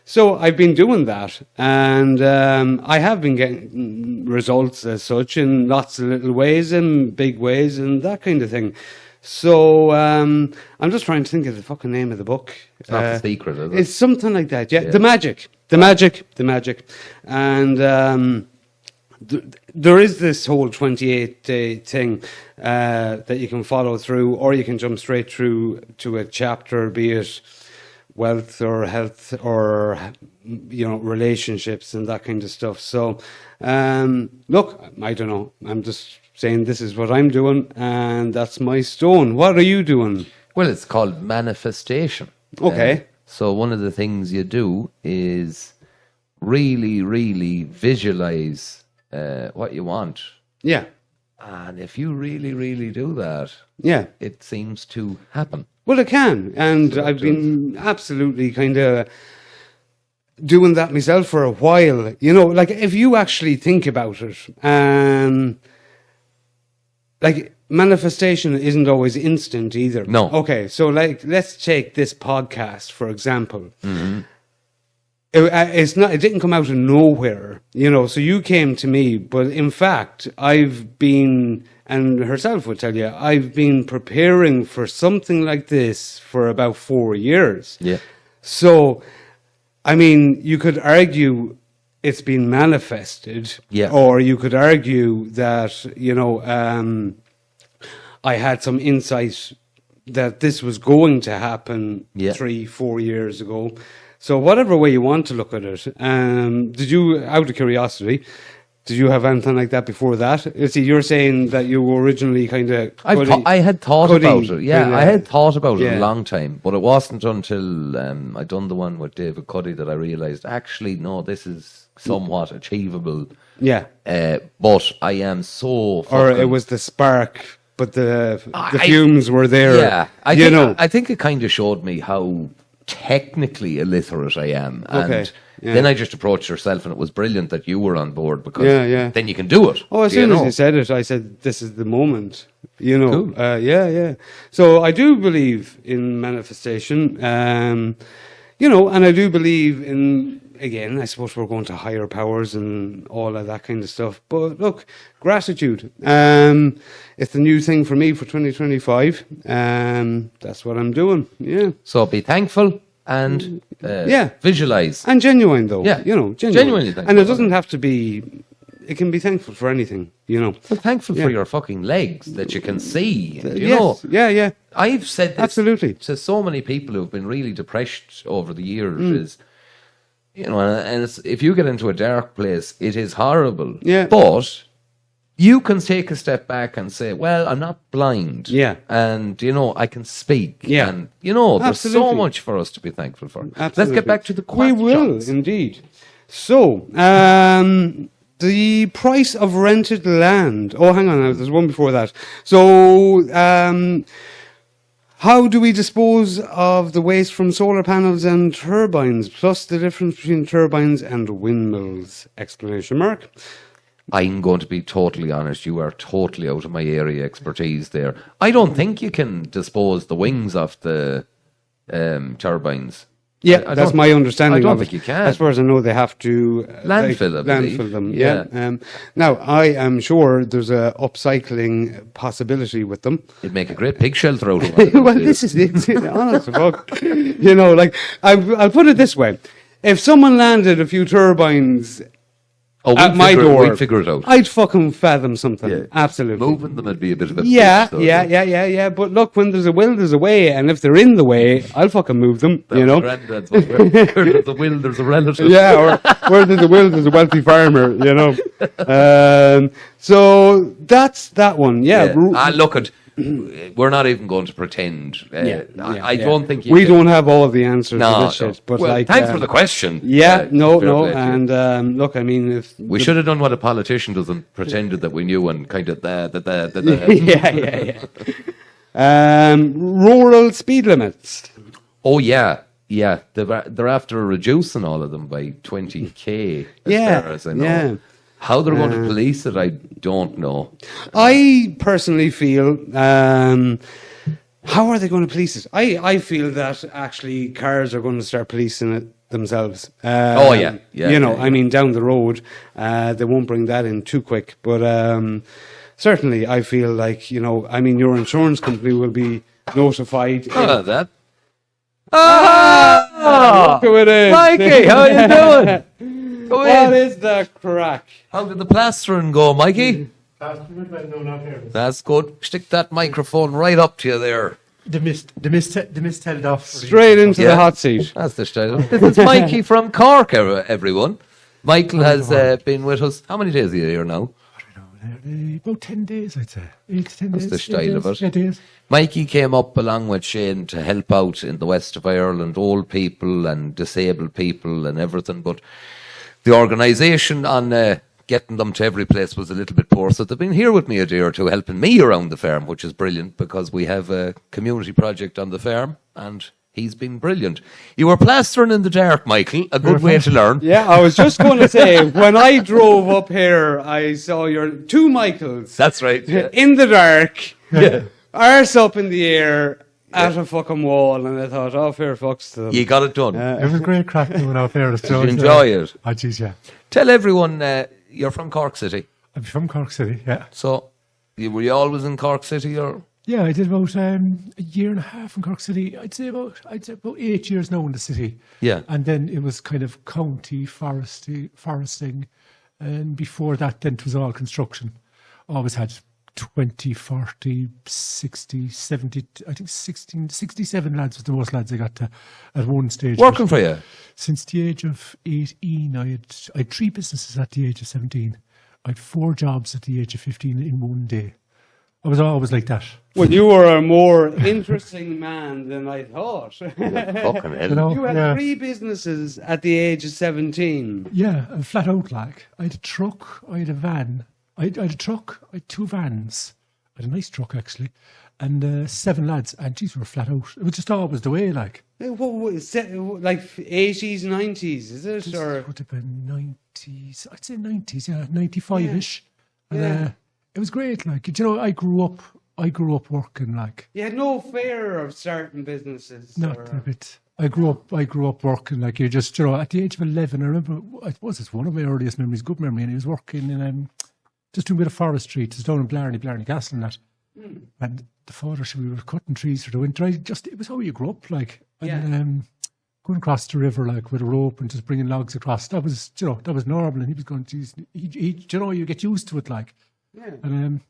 So I've been doing that, and I have been getting results as such in lots of little ways and big ways and that kind of thing. So I'm just trying to think of the fucking name of the book. It's not the secret, is it? It's something like that, yeah. Yeah. The magic. And there is this whole 28-day thing that you can follow through, or you can jump straight through to a chapter, be it wealth or health or relationships and that kind of stuff. So look, I don't know. I'm just saying this is what I'm doing, and that's my stone. What are you doing? Well, it's called manifestation. Okay. So one of the things you do is really, really visualize what you want. Yeah. And if you really, really do that, Yeah. it seems to happen. Well, it can, and I've been absolutely kind of doing that myself for a while. Like if you actually think about it, like manifestation isn't always instant either. No. Okay, so like let's take this podcast for example. Mm-hmm. It's not. It didn't come out of nowhere, So you came to me, but in fact, I've been, and herself would tell you, I've been preparing for something like this for about 4 years. Yeah. So, I mean, you could argue it's been manifested, Yeah. or you could argue that I had some insight that this was going to happen Yeah. 3-4 years ago. So whatever way you want to look at it, did you, out of curiosity, did you have anything like that before that? You see, you're saying that you were originally kind of... I had thought about it. Yeah, kinda- I had thought about it yeah. a long time, but it wasn't until I done the one with David Cuddy that I realised, actually, no, this is somewhat achievable. Yeah. But I am so Or fucking... it was the spark, but the I- fumes were there. Yeah, I think it kind of showed me how technically illiterate I am. And Okay, yeah. then I just approached yourself, and it was brilliant that you were on board, because Yeah. then you can do it. Oh, as Do you soon as know? you said it, I said, this is the moment. Cool. Yeah. So I do believe in manifestation, and I do believe in, again, I suppose we're going to higher powers and all of that kind of stuff. But look, gratitude. It's the new thing for me for 2025. That's what I'm doing. Yeah. So be thankful and Yeah. visualize. And genuine, though. Yeah. Genuine. Genuinely thankful. And it doesn't have to be, it can be thankful for anything, Well, thankful Yeah. for your fucking legs that you can see. You Yes. know, Yeah. I've said this Absolutely. to so many people who've been really depressed over the years. Mm. Is and it's, if you get into a dark place, it is horrible. Yeah. But you can take a step back and say, "Well, I'm not blind. Yeah. and I can speak. Yeah. and there's so Absolutely. much for us to be thankful for. Absolutely. Let's get back to the We will, questions. indeed. So, the price of rented land. Oh, hang on, now, there's one before that. So, how do we dispose of the waste from solar panels and turbines, plus the difference between turbines and windmills? Exclamation mark. I'm going to be totally honest. You are totally out of my area expertise there. I don't think you can dispose the wings of the turbines. Yeah, I that's don't- my understanding I don't of think it. you can. As far as I know, they have to Landfill, I believe. landfill them. Yeah. Yeah. Now, I am sure there's a upcycling possibility with them. You'd make a great pig shelter out of it. Well, this is it. Honest to fuck. You know, like I'll put it this way: if someone landed a few turbines at my door, we'd figure it out. I'd fucking fathom something. Yeah. Absolutely. Moving them would be a bit of a Yeah, bitch, though. yeah. But look, when there's a will, there's a way, and if they're in the way, I'll fucking move them. You know. Granddad's one. Where there's a will, there's a relative. Yeah, or where there's a will, there's a wealthy farmer. You know. So that's that one. Yeah. Look at. We're not even going to pretend. I don't think we don't have all the answers to No, this no. shit. But Well, like, thanks for the question. Yeah, no, fair play to you. and look, I mean, if We should have done what a politician does and pretended that we knew and kind of rural speed limits. Oh yeah. They're after reducing all of them by 20k. As far as I know. yeah. How they're going to police it, I don't know. I personally feel, how are they going to police it? I feel that actually cars are going to start policing it themselves. I mean, down the road, they won't bring that in too quick. But certainly, I feel like, I mean, your insurance company will be notified. That. Look who it is. Mikey, how you doing? Go What in. is the crack? How did the plastering go, Mikey? That's good. Stick that microphone right up to you there. The mist held off. Straight into Yeah. the hot seat. That's the style. This is Mikey from Cork, everyone. Michael has been with us. How many days are you here now? About 10 days, I'd say. 8 to 10 That's days. the style of it. 8 days. Mikey came up along with Shane to help out in the west of Ireland, old people and disabled people and everything. But the organisation on getting them to every place was a little bit poor. So they've been here with me a day or two helping me around the farm, which is brilliant because we have a community project on the farm and he's been brilliant. You were plastering in the dark, Michael. A good way to learn. Yeah, I was just going to say, when I drove up here, I saw your two Michaels That's right. Yeah. in the dark, arse up in the air at a fucking wall, and I thought, oh, fair fucks to them. You got it done. It was great crack doing out there. Did you enjoy it? Oh, jeez, yeah. Tell everyone you're from Cork City. I'm from Cork City, yeah. So were you always in Cork City or? Yeah, I did about a year and a half in Cork City. I'd say about 8 years now in the city. Yeah. And then it was kind of county foresting. And before that, then it was all construction. Always had 20, 40, 60, 70, I think 67 lads was the most lads I got to at one stage. Working for you? Since the age of 18, I had 3 businesses at the age of 17. I had 4 jobs at the age of 15 in one day. I was always like that. Well, you were a more interesting man than I thought. Fucking hell. You know, You had yeah. 3 businesses at the age of 17. Yeah, and flat out like. I had a truck, I had a van. I had a truck, I had 2 vans. I had a nice truck actually. And 7 lads, and geez, we were flat out. It was just always the way, like. Like 80s, 90s, is it? This Or would have been 90s. I'd say 90s, yeah, 95-ish. And Yeah. it was great, like. You know, I grew up working, like. you had no fear of starting businesses? Not or- a bit. I grew up working like you just, you know, at the age of 11, I remember, I suppose it's one of my earliest memories, good memory, and I was working in, just doing a bit of forestry, just down in Blarney Castle and that. And the father said we were cutting trees for the winter. It was how you grew up, like. And, going across the river, like, with a rope and just bringing logs across. That was, you know, that was normal. And he was going, geez, you know, you get used to it, like. Yeah. And,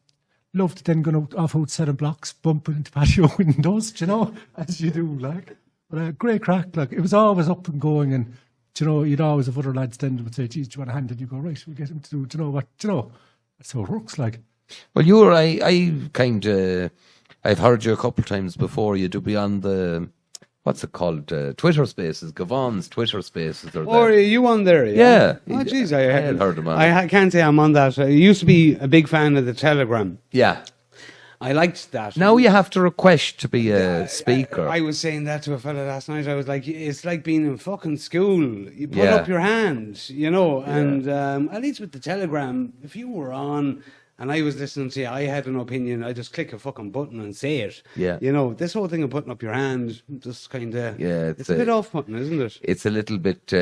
loved then going off outside blocks, bumping into patio windows, you know, as you do, like. But great crack, like. It was always up and going, and, you know, you'd always have other lads then that would say, geez, do you want a hand? And you go, right, we'll get him to do, you know what, you know. That's how it works, like. Well, you were, I kind of, I've heard you a couple of times before. You do be on the, what's it called? Twitter Spaces, Gavon's Twitter Spaces. Or are you on there? Yeah. Oh, jeez, I had heard him on. I can't say I'm on that. I used to be a big fan of the Telegram. Yeah. I liked that. Now you have to request to be a speaker. I was saying that to a fella last night. I was like, it's like being in fucking school. You put Yeah. up your hand, you know, and at least with the Telegram, if you were on and I was listening to you, I had an opinion, I just click a fucking button and say it. Yeah. You know, this whole thing of putting up your hand, just kind of, Yeah, it's a bit off-putting, isn't it? It's a little bit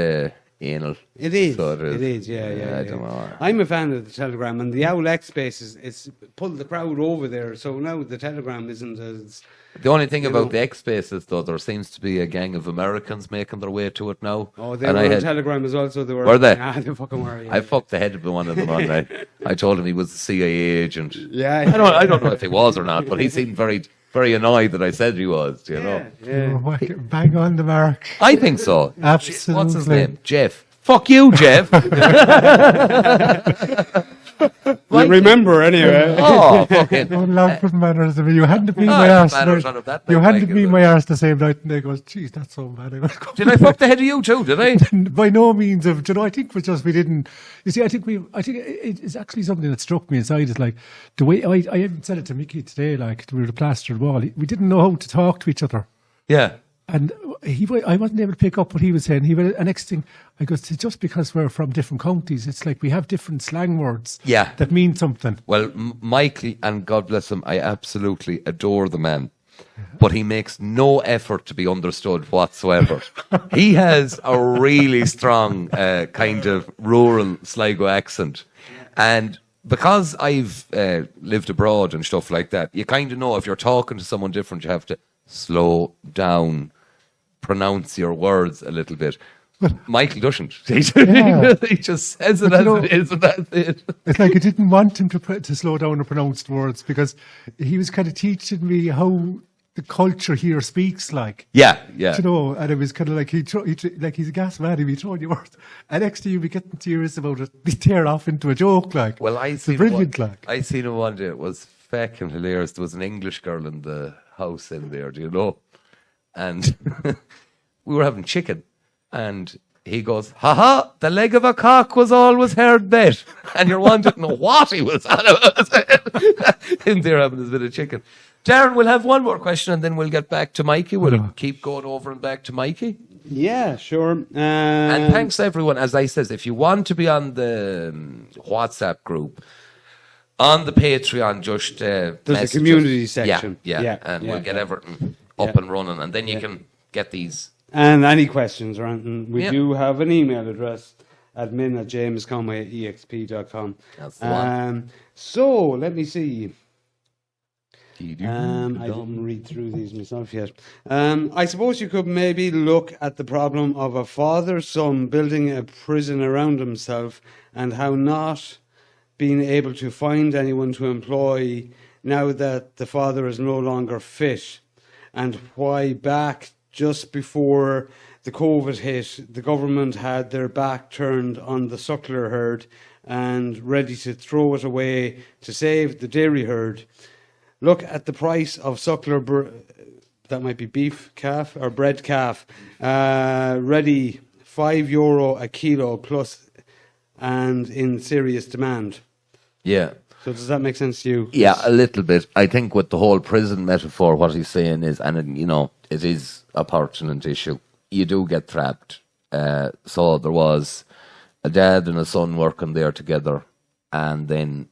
anal. It is. So It is. Yeah. I don't know. I'm a fan of the Telegram, and the Owl X space it's pulled the crowd over there. So now the Telegram isn't as. The only thing You about know. the X Spaces, though, there seems to be a gang of Americans making their way to it now. Oh, they And were I on had- Telegram as well. So they were. Were they? Ah, they fucking were. Yeah. I fucked the head of one of them on night. I told him he was a CIA agent. Yeah. I don't know if he was or not, but he seemed very, very annoyed that I said he was. You know, Yeah. Bang on the mark. I think so. Absolutely. What's his name? Jeff. Fuck you, Jeff. You remember anyway. Oh, fucking. Don't laugh with manners. I mean, you handed me Oh, my it's arse. manners the on of that You night, handed like, me is my arse the same night, and they goes, "Geez, that's so bad." Did I fuck the head of you too? Did I? By no means of, I think it was just we didn't. You see, I think it's actually something that struck me inside. Is like the way I even said it to Mickey today. Like we were the plastered wall. We didn't know how to talk to each other. Yeah. And I wasn't able to pick up what he was saying. The next thing I goes, just because we're from different counties, it's like we have different slang words. Yeah. That mean something. Well, Michael, and God bless him, I absolutely adore the man. But he makes no effort to be understood whatsoever. He has a really strong kind of rural Sligo accent. And because I've lived abroad and stuff like that, you kind of know if you're talking to someone different, you have to slow down, pronounce your words a little bit. Michael doesn't. He just says it as it is, and that's it. It's like I didn't want him to slow down or pronounce the words because he was kind of teaching me how the culture here speaks like. Yeah. You know, and it was kind of like like he's a gas man, he'd be throwing you words. And next to you, be getting serious about it, be tear off into a joke like. Well, it's brilliant like. I seen him one day. It was fucking hilarious. There was an English girl in the house in there, do you know? And we were having chicken, and he goes, "Ha, the leg of a cock was always hard bet." And you're wanting to know what he was on about. In there having his bit of chicken. Darren, we'll have one more question, and then we'll get back to Mikey. We'll keep going over and back to Mikey. Yeah, sure. And thanks everyone. As I says, if you want to be on the WhatsApp group, on the Patreon, just There's a message us. community section. Yeah, and we'll get everything up and running, and then you can get these. And any questions or anything, we Yeah. do have an email address, admin@jamesconwayexp.com. That's the one. So let me see. I didn't read through these myself yet. I suppose you could maybe look at the problem of a father-son building a prison around himself and how not being able to find anyone to employ now that the father is no longer fit, and why back just before the COVID hit, the government had their back turned on the Suckler herd and ready to throw it away to save the dairy herd. Look at the price of Suckler, that might be beef calf or bred calf, ready €5 a kilo plus and in serious demand. Yeah. So does that make sense to you? Yeah, a little bit. I think with the whole prison metaphor, what he's saying is, and you know, it is a pertinent issue. You do get trapped. So there was a dad and a son working there together, and then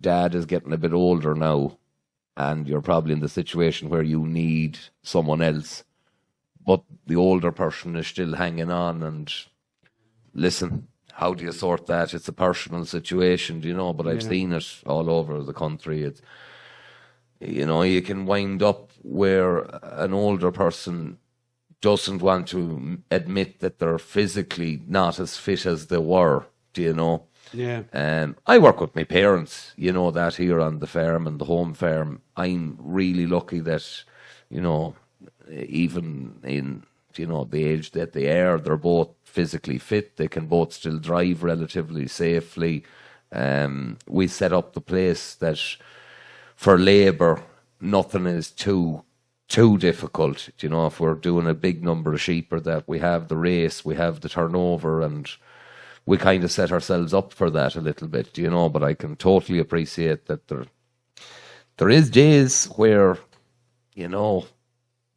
dad is getting a bit older now, and you're probably in the situation where you need someone else, but the older person is still hanging on. And listen, how do you sort that? It's a personal situation, you know, but I've seen it all over the country. It's, you know, you can wind up where an older person doesn't want to admit that they're physically not as fit as they were, do you know? Yeah. I work with my parents, you know, that here on the farm and the home farm. I'm really lucky that, you know, even in, you know, the age that they are, they're both physically fit. They can both still drive relatively safely. We set up the place that for labour, nothing is too difficult. You know, if we're doing a big number of sheep or that, we have the race, we have the turnover, and we kind of set ourselves up for that a little bit, you know. But I can totally appreciate that there is days where, you know,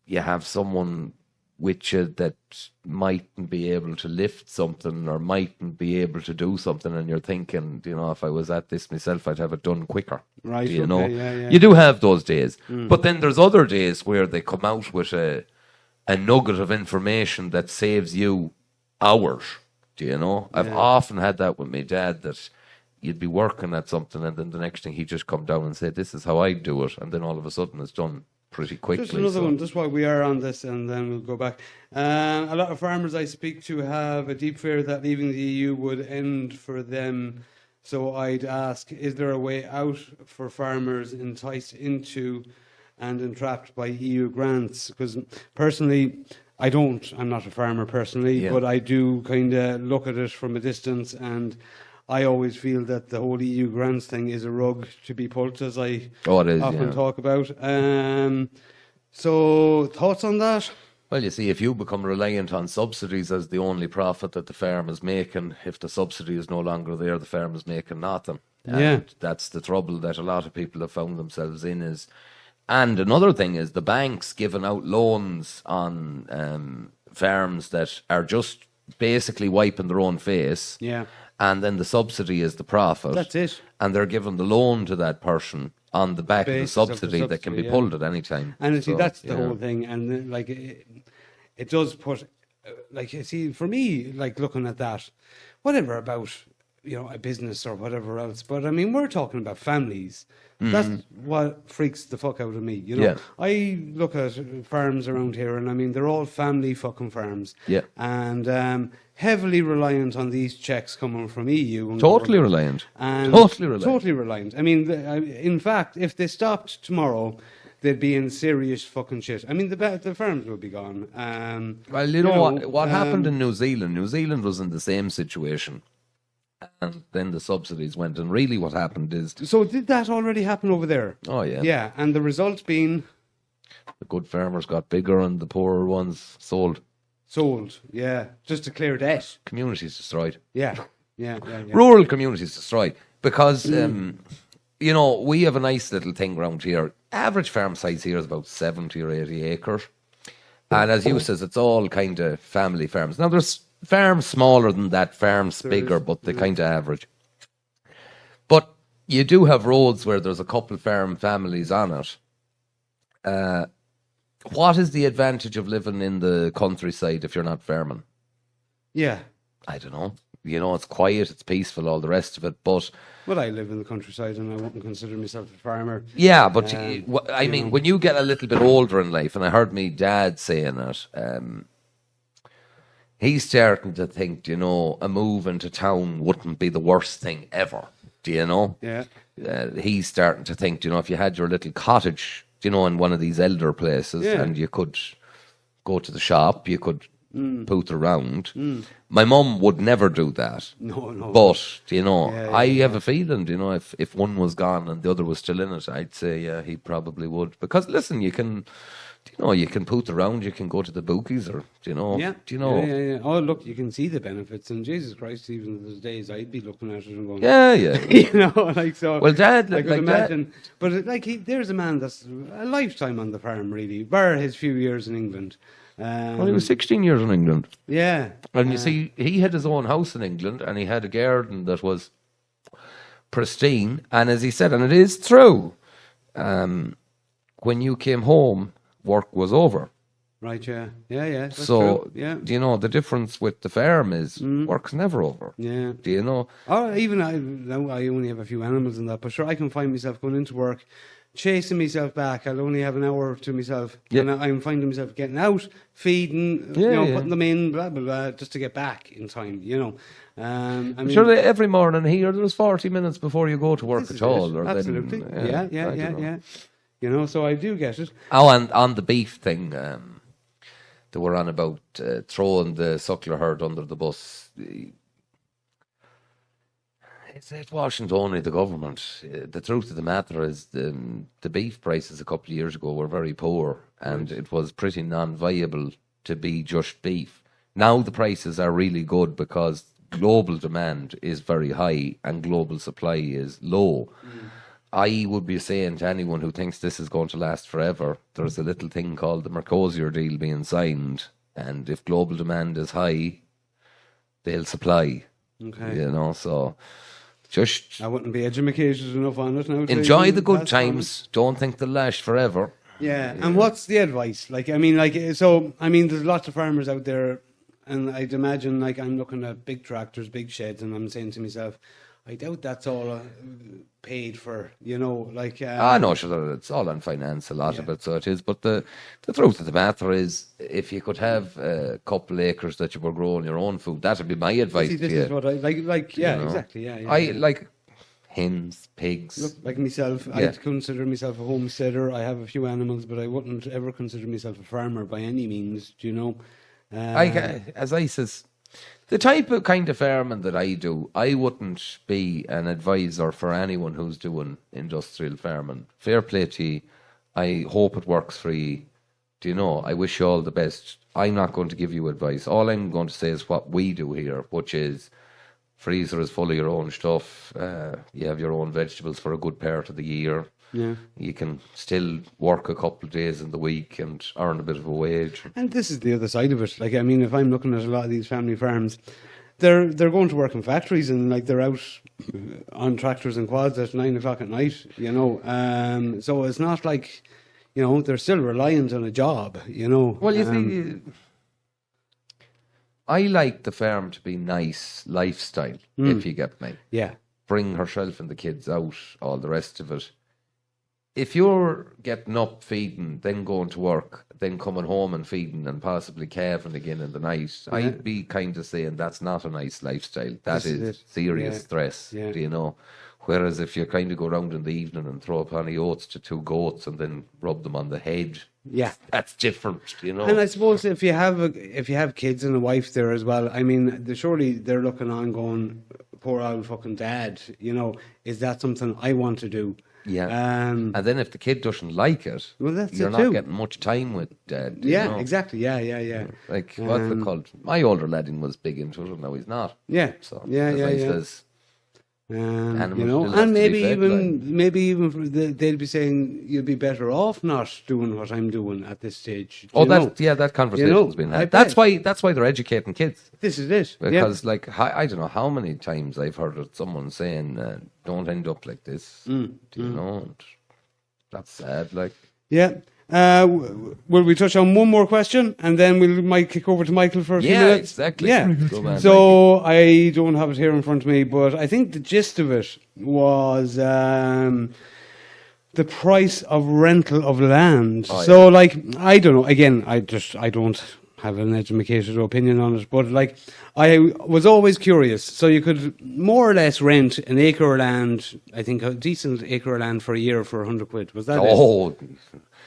you have someone with you that mightn't be able to lift something or mightn't be able to do something, and you're thinking, you know, if I was at this myself, I'd have it done quicker. Right, Do you okay, know? yeah. You do have those days. But then there's other days where they come out with a nugget of information that saves you hours. Do you know? I've often had that with my dad, that you'd be working at something and then the next thing he'd just come down and say, this is how I do it. And then all of a sudden it's done pretty quickly. Just another so. one, just while we are on this, and then we'll go back. A lot of farmers I speak to have a deep fear that leaving the EU would end for them. So I'd ask, is there a way out for farmers enticed into and entrapped by EU grants? Because personally, I'm not a farmer personally, but I do kind of look at it from a distance, and I always feel that the whole EU grants thing is a rug to be pulled, as I often talk about. So, thoughts on that? Well, you see, if you become reliant on subsidies as the only profit that the farm is making, if the subsidy is no longer there, the farm is making nothing. And that's the trouble that a lot of people have found themselves in. And another thing is the banks giving out loans on farms that are just basically wiping their own face. Yeah. And then the subsidy is the profit. That's it. And they're giving the loan to that person on the back of the subsidy that can be pulled at any time. And see, that's the whole thing. And like, it does put, like, you see, for me, like looking at that, whatever about, you know, a business or whatever else. But I mean, we're talking about families. That's what freaks the fuck out of me. You know, Yeah. I look at farms around here, and I mean, they're all family fucking farms. Yeah. And heavily reliant on these checks coming from EU. And Totally government. reliant. And Totally reliant. I mean, in fact, if they stopped tomorrow, they'd be in serious fucking shit. I mean, the farms would be gone. Well, you know what happened in New Zealand? New Zealand was in the same situation. And then the subsidies went. And really what happened is... So did that already happen over there? Oh, yeah. Yeah, and the result being... The good farmers got bigger and the poorer ones sold. Sold, yeah, just to clear debt. Communities destroyed. Yeah. Rural communities destroyed. Because, you know, we have a nice little thing around here. Average farm size here is about 70 or 80 acres. And as you says, it's all kind of family farms. Now, there's farms smaller than that, farms bigger, but they kind of average. But you do have roads where there's a couple farm families on it. What is the advantage of living in the countryside if you're not farming? Yeah. I don't know. You know, it's quiet, it's peaceful, all the rest of it, but... Well, I live in the countryside and I wouldn't consider myself a farmer. Yeah, but I mean, when you get a little bit older in life, and I heard me dad saying it, he's starting to think, you know, a move into town wouldn't be the worst thing ever. Do you know? Yeah. He's starting to think, you know, if you had your little cottage, you know, in one of these elder places, and you could go to the shop, you could poot around. My mum would never do that. No. But, you know, Yeah, I have a feeling, you know, if one was gone and the other was still in it, I'd say, yeah, he probably would. Because, listen, you can... You know, you can poot around, you can go to the bookies, or, you know, Yeah. do you know? Yeah. Oh, look, you can see the benefits. And Jesus Christ, even those days, I'd be looking at it and going... Yeah. you know, like, so... Well, Dad, I could like imagine. But, there's a man that's a lifetime on the farm, really, bar his few years in England. Well, he was 16 years in England. Yeah. And you see, he had his own house in England, and he had a garden that was pristine. And as he said, and it is true, when you came home, work was over. Right, yeah. That's So, true. Yeah. do you know, the difference with the farm is work's never over. Yeah. Do you know? Oh, even I only have a few animals in that, but sure, I can find myself going into work, chasing myself back. I'll only have an hour to myself. Yeah. And I'm finding myself getting out, feeding, putting them in, blah, blah, blah, just to get back in time, you know. I mean, Sure, every morning here, there's 40 minutes before you go to work this at is all. it. Or Absolutely. then, I don't know. Yeah. You know, so I do get it. Oh, and on the beef thing, they were on about throwing the Suckler herd under the bus. It wasn't only the government. The truth of the matter is the beef prices a couple of years ago were very poor, and it was pretty non-viable to be just beef. Now the prices are really good because global demand is very high and global supply is low. I would be saying to anyone who thinks this is going to last forever, there's a little thing called the Mercosur deal being signed and if global demand is high, they'll supply. Okay. You know, so just I wouldn't be educated enough on it now. to enjoy even the good pass on it. times. Don't think they'll last forever. Yeah. And what's the advice? Like, I mean, there's lots of farmers out there, and I'd imagine, like, I'm looking at big tractors, big sheds, and I'm saying to myself, I doubt that's all paid for, you know, like... No, sure, it's all on finance, a lot of it, so it is. But the truth of the matter is, if you could have a couple acres that you were growing your own food, that would be my advice See, this to you. is what I like. Yeah, you know. exactly. Yeah, yeah. I yeah. like hens, pigs. Look, like myself, Yeah. I'd consider myself a homesteader. I have a few animals, but I wouldn't ever consider myself a farmer by any means. Do you know? As I says, the type of kind of farming that I do, I wouldn't be an advisor for anyone who's doing industrial farming. Fair play to you. I hope it works for you. Do you know? I wish you all the best. I'm not going to give you advice. All I'm going to say is what we do here, which is freezer is full of your own stuff. You have your own vegetables for a good part of the year. Yeah. You can still work a couple of days in the week and earn a bit of a wage. And this is the other side of it. Like, I mean, if I'm looking at a lot of these family farms, they're going to work in factories, and like they're out on tractors and quads at 9 o'clock at night. You know, so it's not like, you know, they're still reliant on a job. You know. Well, you see, I like the farm to be nice lifestyle, if you get me. Yeah. Bring herself and the kids out, all the rest of it. If you're getting up, feeding, then going to work, then coming home and feeding and possibly calving again in the night, I'd be kind of saying that's not a nice lifestyle. That This is is it. serious Yeah. stress, Yeah. do you know? Whereas if you kind of go round in the evening and throw up any oats to 2 goats and then rub them on the head, Yeah. that's different, you know? And I suppose if you have kids and a wife there as well, I mean, surely they're looking on going, poor old fucking dad. You know, is that something I want to do? Yeah. And then if the kid doesn't like it, Well, that's you're it not too. getting much time with dad. you Yeah, know? exactly. Yeah. Like, what's it called? My older laddie was big into it, and now he's not. Yeah. So, Yeah, as yeah, I yeah. says, You Animals know, still have and to be maybe fed, they'd be saying you'd be better off not doing what I'm doing at this stage. oh, you know? that conversation's been I had. bet. That's why they're educating kids. This is it. Because, like, I don't know how many times I've heard of someone saying, don't end up like this. Do you know? And that's sad, like. Yeah. Will we touch on one more question and then we might kick over to Michael for a few Yeah, minutes? exactly. Yeah. Good man, So I don't have it here in front of me, but I think the gist of it was the price of rental of land. Oh, So, like, I don't know. Again, I don't have an educated opinion on it, but like, I was always curious. So you could more or less rent an acre of land. I think a decent acre of land for a year for 100 quid. Was that it? Oh,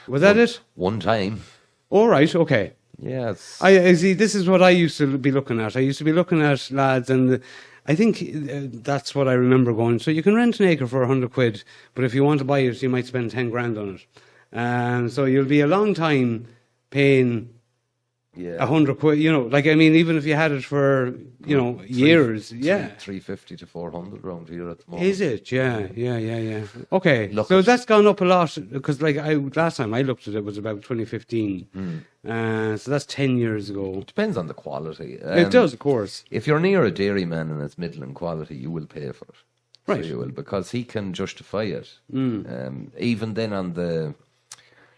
Was that it? one time. All right, okay. Yes. I see. This is what I used to be looking at. I used to be looking at lads, and I think that's what I remember going. So you can rent an acre for 100 quid, but if you want to buy it, you might spend 10 grand on it. So you'll be a long time paying Yeah. 100 quid. You know, like, I mean, even if you had it for, you know, years. Yeah. 350 to 400 around here at the moment. Is it? Yeah. Okay, Look so at- that's gone up a lot because, like, last time I looked at it was about 2015. So that's 10 years ago. Depends on the quality. It does, of course. If you're near a dairyman and it's middling quality, you will pay for it. Right. So you will, because he can justify it. Even then on the,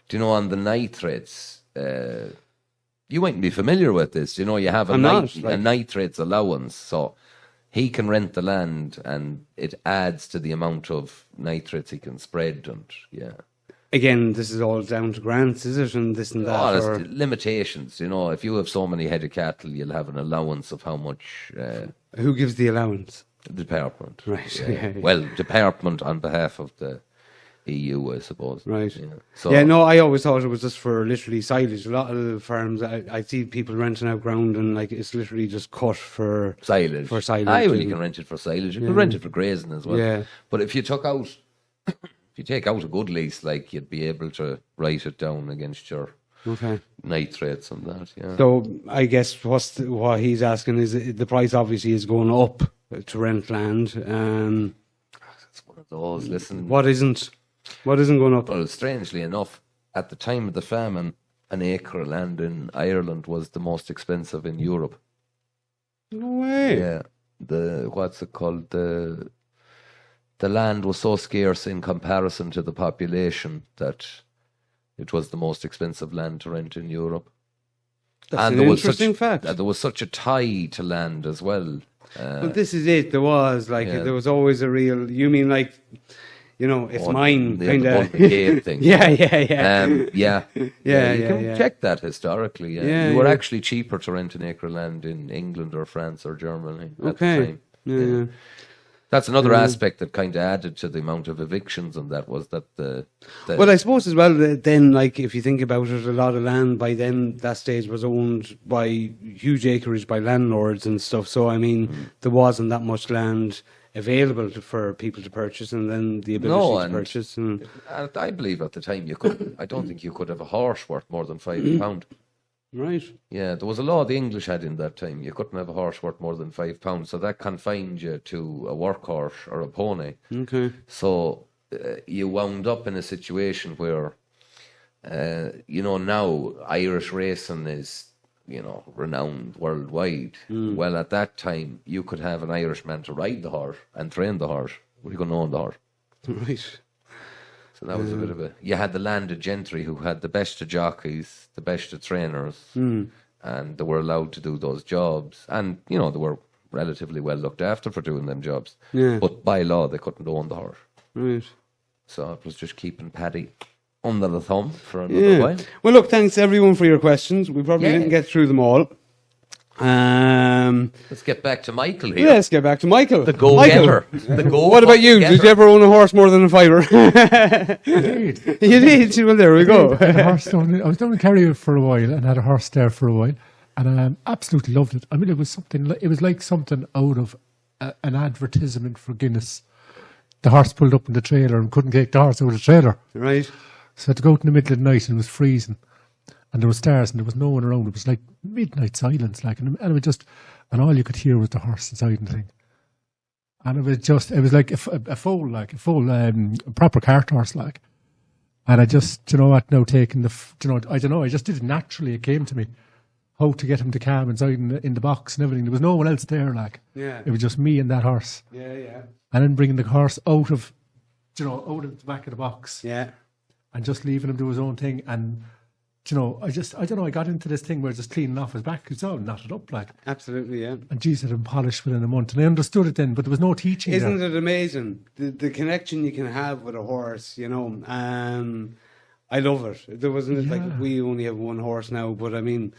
do you know, on the nitrates, you mightn't be familiar with this. You know, you have I'm not, a like- nitrates allowance, so he can rent the land and it adds to the amount of nitrates he can spread. And yeah, Again, this is all down to grants, is it? And this and that. oh, or- there's limitations. You know, if you have so many head of cattle, you'll have an allowance of how much. Who gives the allowance? The department, Right, Yeah. yeah. Well, department on behalf of the EU, I suppose. Right. Yeah. So Yeah, no, I always thought it was just for literally silage. A lot of the farms, I see people renting out ground and, like, it's literally just cut for... silage. For silage, Aye, well, you and- can rent it for silage. You can rent it for grazing as well. Yeah. But if you took out, if you take out a good lease, like, you'd be able to write it down against your Okay. nitrates and that. Yeah. So I guess what he's asking is the price obviously is going up to rent land. It's one of those. Listen, What isn't going up? well, strangely enough, at the time of the famine, an acre of land in Ireland was the most expensive in Europe. No way. Yeah, what's it called? The land was so scarce in comparison to the population that it was the most expensive land to rent in Europe. That's an there was interesting fact. there was such a tie to land as well. But this is it. There was Yeah. there was always a real. You mean like, it's mine the kind of Gate thing. Yeah. Yeah, you can yeah. check that historically. Yeah, you were yeah. actually cheaper to rent an acre of land in England or France or Germany at the Okay. time. Yeah. That's another aspect that kind of added to the amount of evictions, and that was that the Well, I suppose as well that then, like, if you think about it, a lot of land by then, that stage was owned by huge acreage by landlords and stuff. So, I mean, there wasn't that much land available for people to purchase, and then the ability to purchase. And I believe at the time you could. I don't think you could have a horse worth more than £5. right. Yeah, there was a law the English had in that time. You couldn't have a horse worth more than £5, so that confined you to a workhorse or a pony. Okay. So you wound up in a situation where, now Irish racing is, renowned worldwide. Well, at that time, you could have an Irishman to ride the horse and train the horse, but you couldn't own the horse. Right. So that was a bit of a... You had the landed gentry who had the best of jockeys, the best of trainers, and they were allowed to do those jobs. And, they were relatively well looked after for doing them jobs. Yeah. But by law, they couldn't own the horse. Right. So it was just keeping Paddy under the thumb for another while. Well, look, thanks everyone for your questions. We probably Yeah. didn't get through them all. Let's get back to Michael here. Let's get back to Michael. The go-getter. What about you? Did you ever own a horse more than a fiver? Indeed. You did. Well, there we go. I had a horse I was down in Kerry for a while and had a horse there for a while, and I absolutely loved it. I mean, it was something. It was like something out of an advertisement for Guinness. The horse pulled up in the trailer and couldn't take the horse out of the trailer, Right. so I had to go out in the middle of the night and it was freezing, and there were stars and there was no one around. It was like midnight silence, like, and it was just, and all you could hear was the horse inside the thing. And it was like a full proper cart horse, like. And I just, now taking I don't know, I just did it naturally. It came to me how to get him to calm inside in the box and everything. There was no one else there, like. Yeah. It was just me and that horse. Yeah. And then bringing the horse out of the back of the box. Yeah. And just leaving him do his own thing. And, I don't know, I got into this thing where just cleaning off his back. It's all knotted up, like. Absolutely, yeah. And geez, it had been polished within a month. And I understood it then, but there was no teaching. Isn't it amazing the connection you can have with a horse? I love it. There wasn't it like we only have one horse now, but I mean,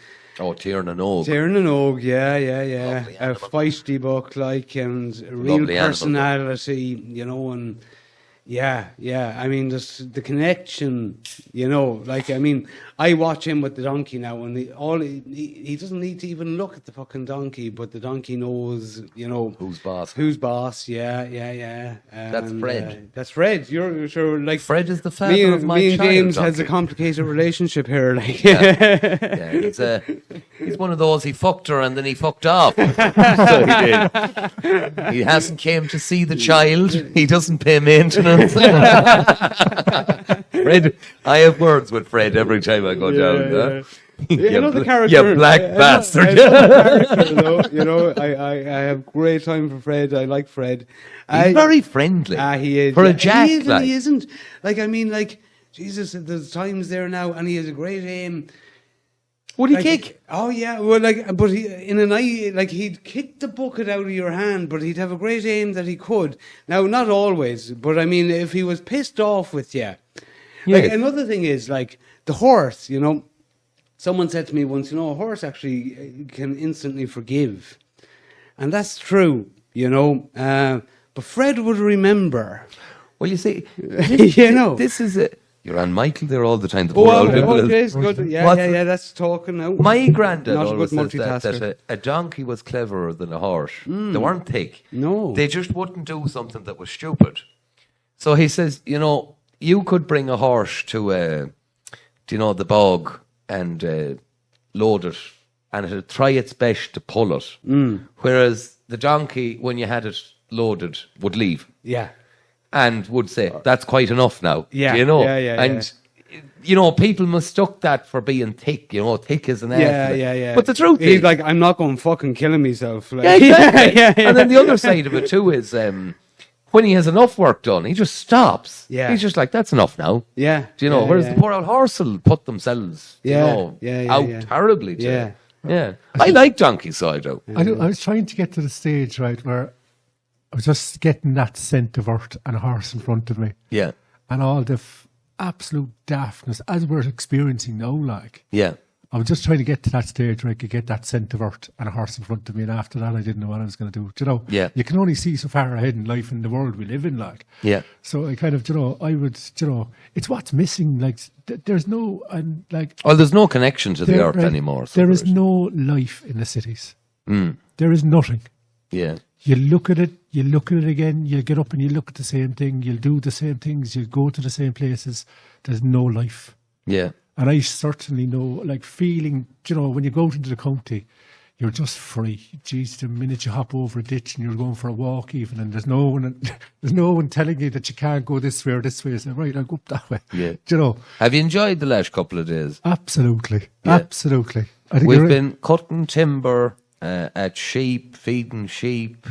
Tiernan Og. Tiernan Og, yeah. Lovely A animal. feisty buck, like, and a real Lovely animal. personality, and yeah. I mean, the connection, like, I mean, I watch him with the donkey now, and he doesn't need to even look at the fucking donkey, but the donkey knows, Who's boss? who's boss. Yeah. That's Fred. That's Fred. You're sure, like, Fred is the father of my me and child. James has a Donkey. complicated relationship here, like. Yeah, he's one of those, he fucked her and then he fucked off. So he did. He hasn't came to see the child. He doesn't pay maintenance. Fred, I have words with Fred every time I go down there. You know the character. You black bastard. I have great time for Fred. I like Fred. He's very friendly. He is. For a jack, he is, like. and he isn't. Like, I mean, like, Jesus, there's times there now, and he has a great aim. Would he Like, kick? Oh yeah, well, like, but in a night, like, he'd kick the bucket out of your hand, but he'd have a great aim that he could. Now, not always, but I mean, if he was pissed off with you, like, Yes. another thing is, like, the horse. Someone said to me once, a horse actually can instantly forgive, and that's true. But Fred would remember. Well, you see, This this is it. You're on Michael there all the time. The Oh, poor old people. yes, good. Yeah, What's- that's talking now. My granddad Not a always good says multitasker. that a donkey was cleverer than a horse. They weren't thick. No. They just wouldn't do something that was stupid. So he says, you could bring a horse to, the bog and load it, and it'd try its best to pull it. Whereas the donkey, when you had it loaded, would leave. Yeah. And would say, that's quite enough now. Yeah, You know? yeah. And you know, people mistook that for being thick. You know, thick is an Yeah. But the truth He's is, like, I'm not going fucking killing myself. Like, yeah, exactly. yeah. And then the other side of it too is when he has enough work done, he just stops. Yeah. He's just like, that's enough now. Yeah. Do you know? Yeah, Whereas yeah. the poor old horse will put themselves, Yeah, you know, yeah, out yeah. terribly. Yeah. Yeah. I like donkey side out. I was trying to get to the stage, right, where I was just getting that scent of earth and a horse in front of me. Yeah. And all the absolute daftness, as we're experiencing now, like. Yeah. I was just trying to get to that stage where I could get that scent of earth and a horse in front of me, and after that, I didn't know what I was going to do. Do you know? Yeah. You can only see so far ahead in life in the world we live in, like. Yeah. So I kind of, you know, I would, you know, it's what's missing. Like, there's no, and like. Well, there's no connection to the there- earth anymore. So There is no life in the cities. Mm. There is nothing. Yeah. You look at it again, you get up and you look at the same thing, you'll do the same things, you'll go to the same places. There's no life. Yeah. And I certainly know, like, feeling, you know, when you go out into the county, you're just free. Geez, the minute you hop over a ditch and you're going for a walk even, and there's no one telling you that you can't go this way or this way. You say, right, I'll go up that way. Yeah. Do you know? Have you enjoyed the last couple of days? Absolutely. Yeah. Absolutely. I think We've you're right. been cutting timber at sheep, feeding sheep.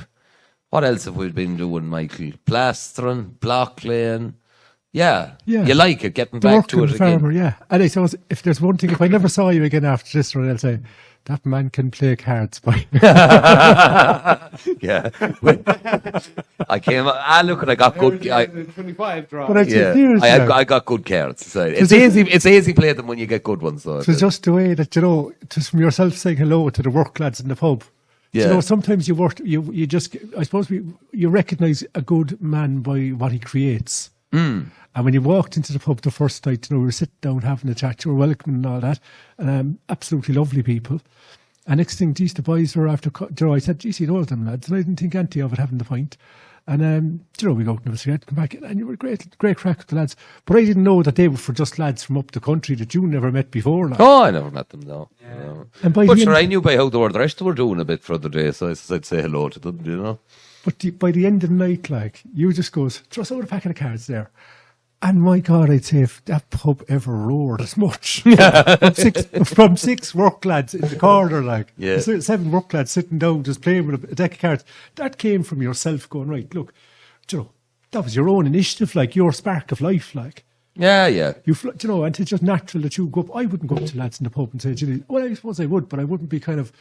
What else have we been doing, Michael? Plastering, block laying. Yeah. Yeah. You like it, getting The back work to of it the farmer, again. yeah. And I suppose if there's one thing, if I never saw you again after this one, I'll say, that man can play cards. By Yeah. I came, look, I got good. 25 draw. But I'd say, Yeah, seriously, I got good cards. So it's easy. It's easy play them when you get good ones. So so just the way that, you know, just from yourself saying hello to the work lads in the pub. Yeah. You know, sometimes you just, I suppose you recognise a good man by what he creates. Mm. And when you walked into the pub the first night, you know, we were sitting down having a chat, you were welcome and all that, and absolutely lovely people. And next thing, geez, the boys were after, you know, I said, geez, you know them lads, and I didn't think anything of it having the pint. And, you know, we go out and have a cigarette, come back, and you were great crack with the lads. But I didn't know that they were for just lads from up the country that you never met before. Like. Oh, I never met them, no. No. And by But the sure, end, I knew by how they were dressed, they were doing a bit for the day, so I'd say hello to them, you know. but by the end of the night, like, you just goes, throw us out a pack of cards there. And my God, I'd say if that pub ever roared as much from six work lads in the corner, like Yeah. 7 work lads sitting down just playing with a deck of cards, that came from yourself going, right, look, you know, that was your own initiative, like your spark of life, like. Yeah. You know, and it's just natural that you go up. I wouldn't go up to lads in the pub and say, you know, well, I suppose I would, but I wouldn't be kind of.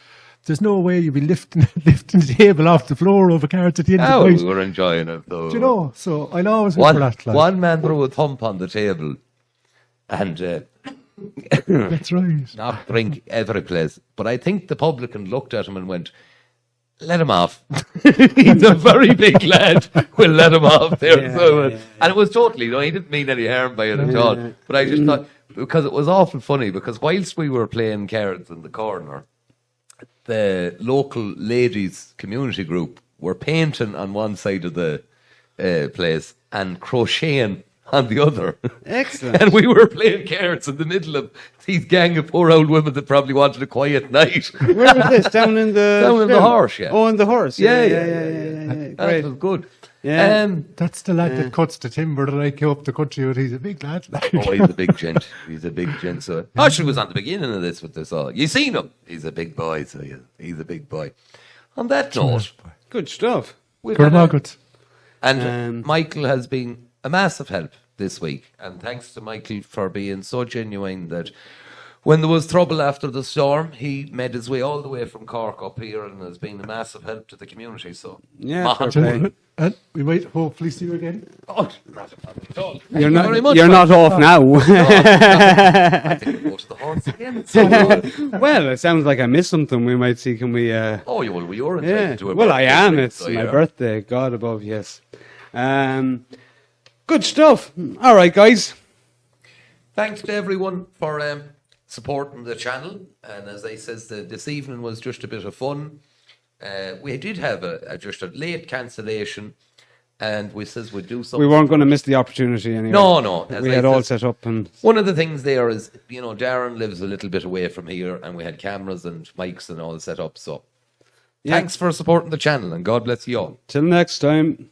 There's no way you'd be lifting the table off the floor over cards at the end Oh, of the we night. were enjoying it, though. Do you know? So I'll always remember that. Like. One man threw a thump on the table and That's right. knocked drink every place. But I think the publican looked at him and went, let him off. He's a very big lad. We'll let him off there. And it was totally, you know, he didn't mean any harm by it at all. But I just thought, because it was awful funny, because whilst we were playing cards in the corner, the local ladies community group were painting on one side of the place and crocheting on the other. Excellent. And we were playing cards in the middle of these gang of poor old women that probably wanted a quiet night. Where was this? Down in the Down in the horse, yeah. Oh, in the horse. Yeah. Great. That was good. Yeah. That's the lad that cuts the timber that I came up the country with. He's a big lad. Like. Oh, he's a big gent. He's a big gent. So actually, was on the beginning of this with this all. You seen him? He's a big boy. So yeah, he's a big boy. On that note, Good stuff. we've Good, had a- good. and Michael has been a massive help this week. And thanks to Michael for being so genuine that when there was trouble after the storm, he made his way all the way from Cork up here and has been a massive help to the community. So Yeah, Mahan. fair play. And we might hopefully see you again. Oh, rather not at all. Thank You're you very much, you're not Michael. off now. I think we'll go to the horse again. So, Well, it sounds like I missed something. We might see. Can we? oh, you will. We are Yeah. entitled to a Well, I birthday am. treat, It's so my yeah. birthday. God above, yes. Good stuff. All right, guys. Thanks to everyone for supporting the channel. And as I says, this evening was just a bit of fun. We did have just a late cancellation, and we says we'd do something. We weren't going to miss the opportunity anyway. No. As We I had all said, set up and. one of the things there is, you know, Darren lives a little bit away from here, and we had cameras and mics and all set up. So Yeah. thanks for supporting the channel, and God bless you all. Till next time.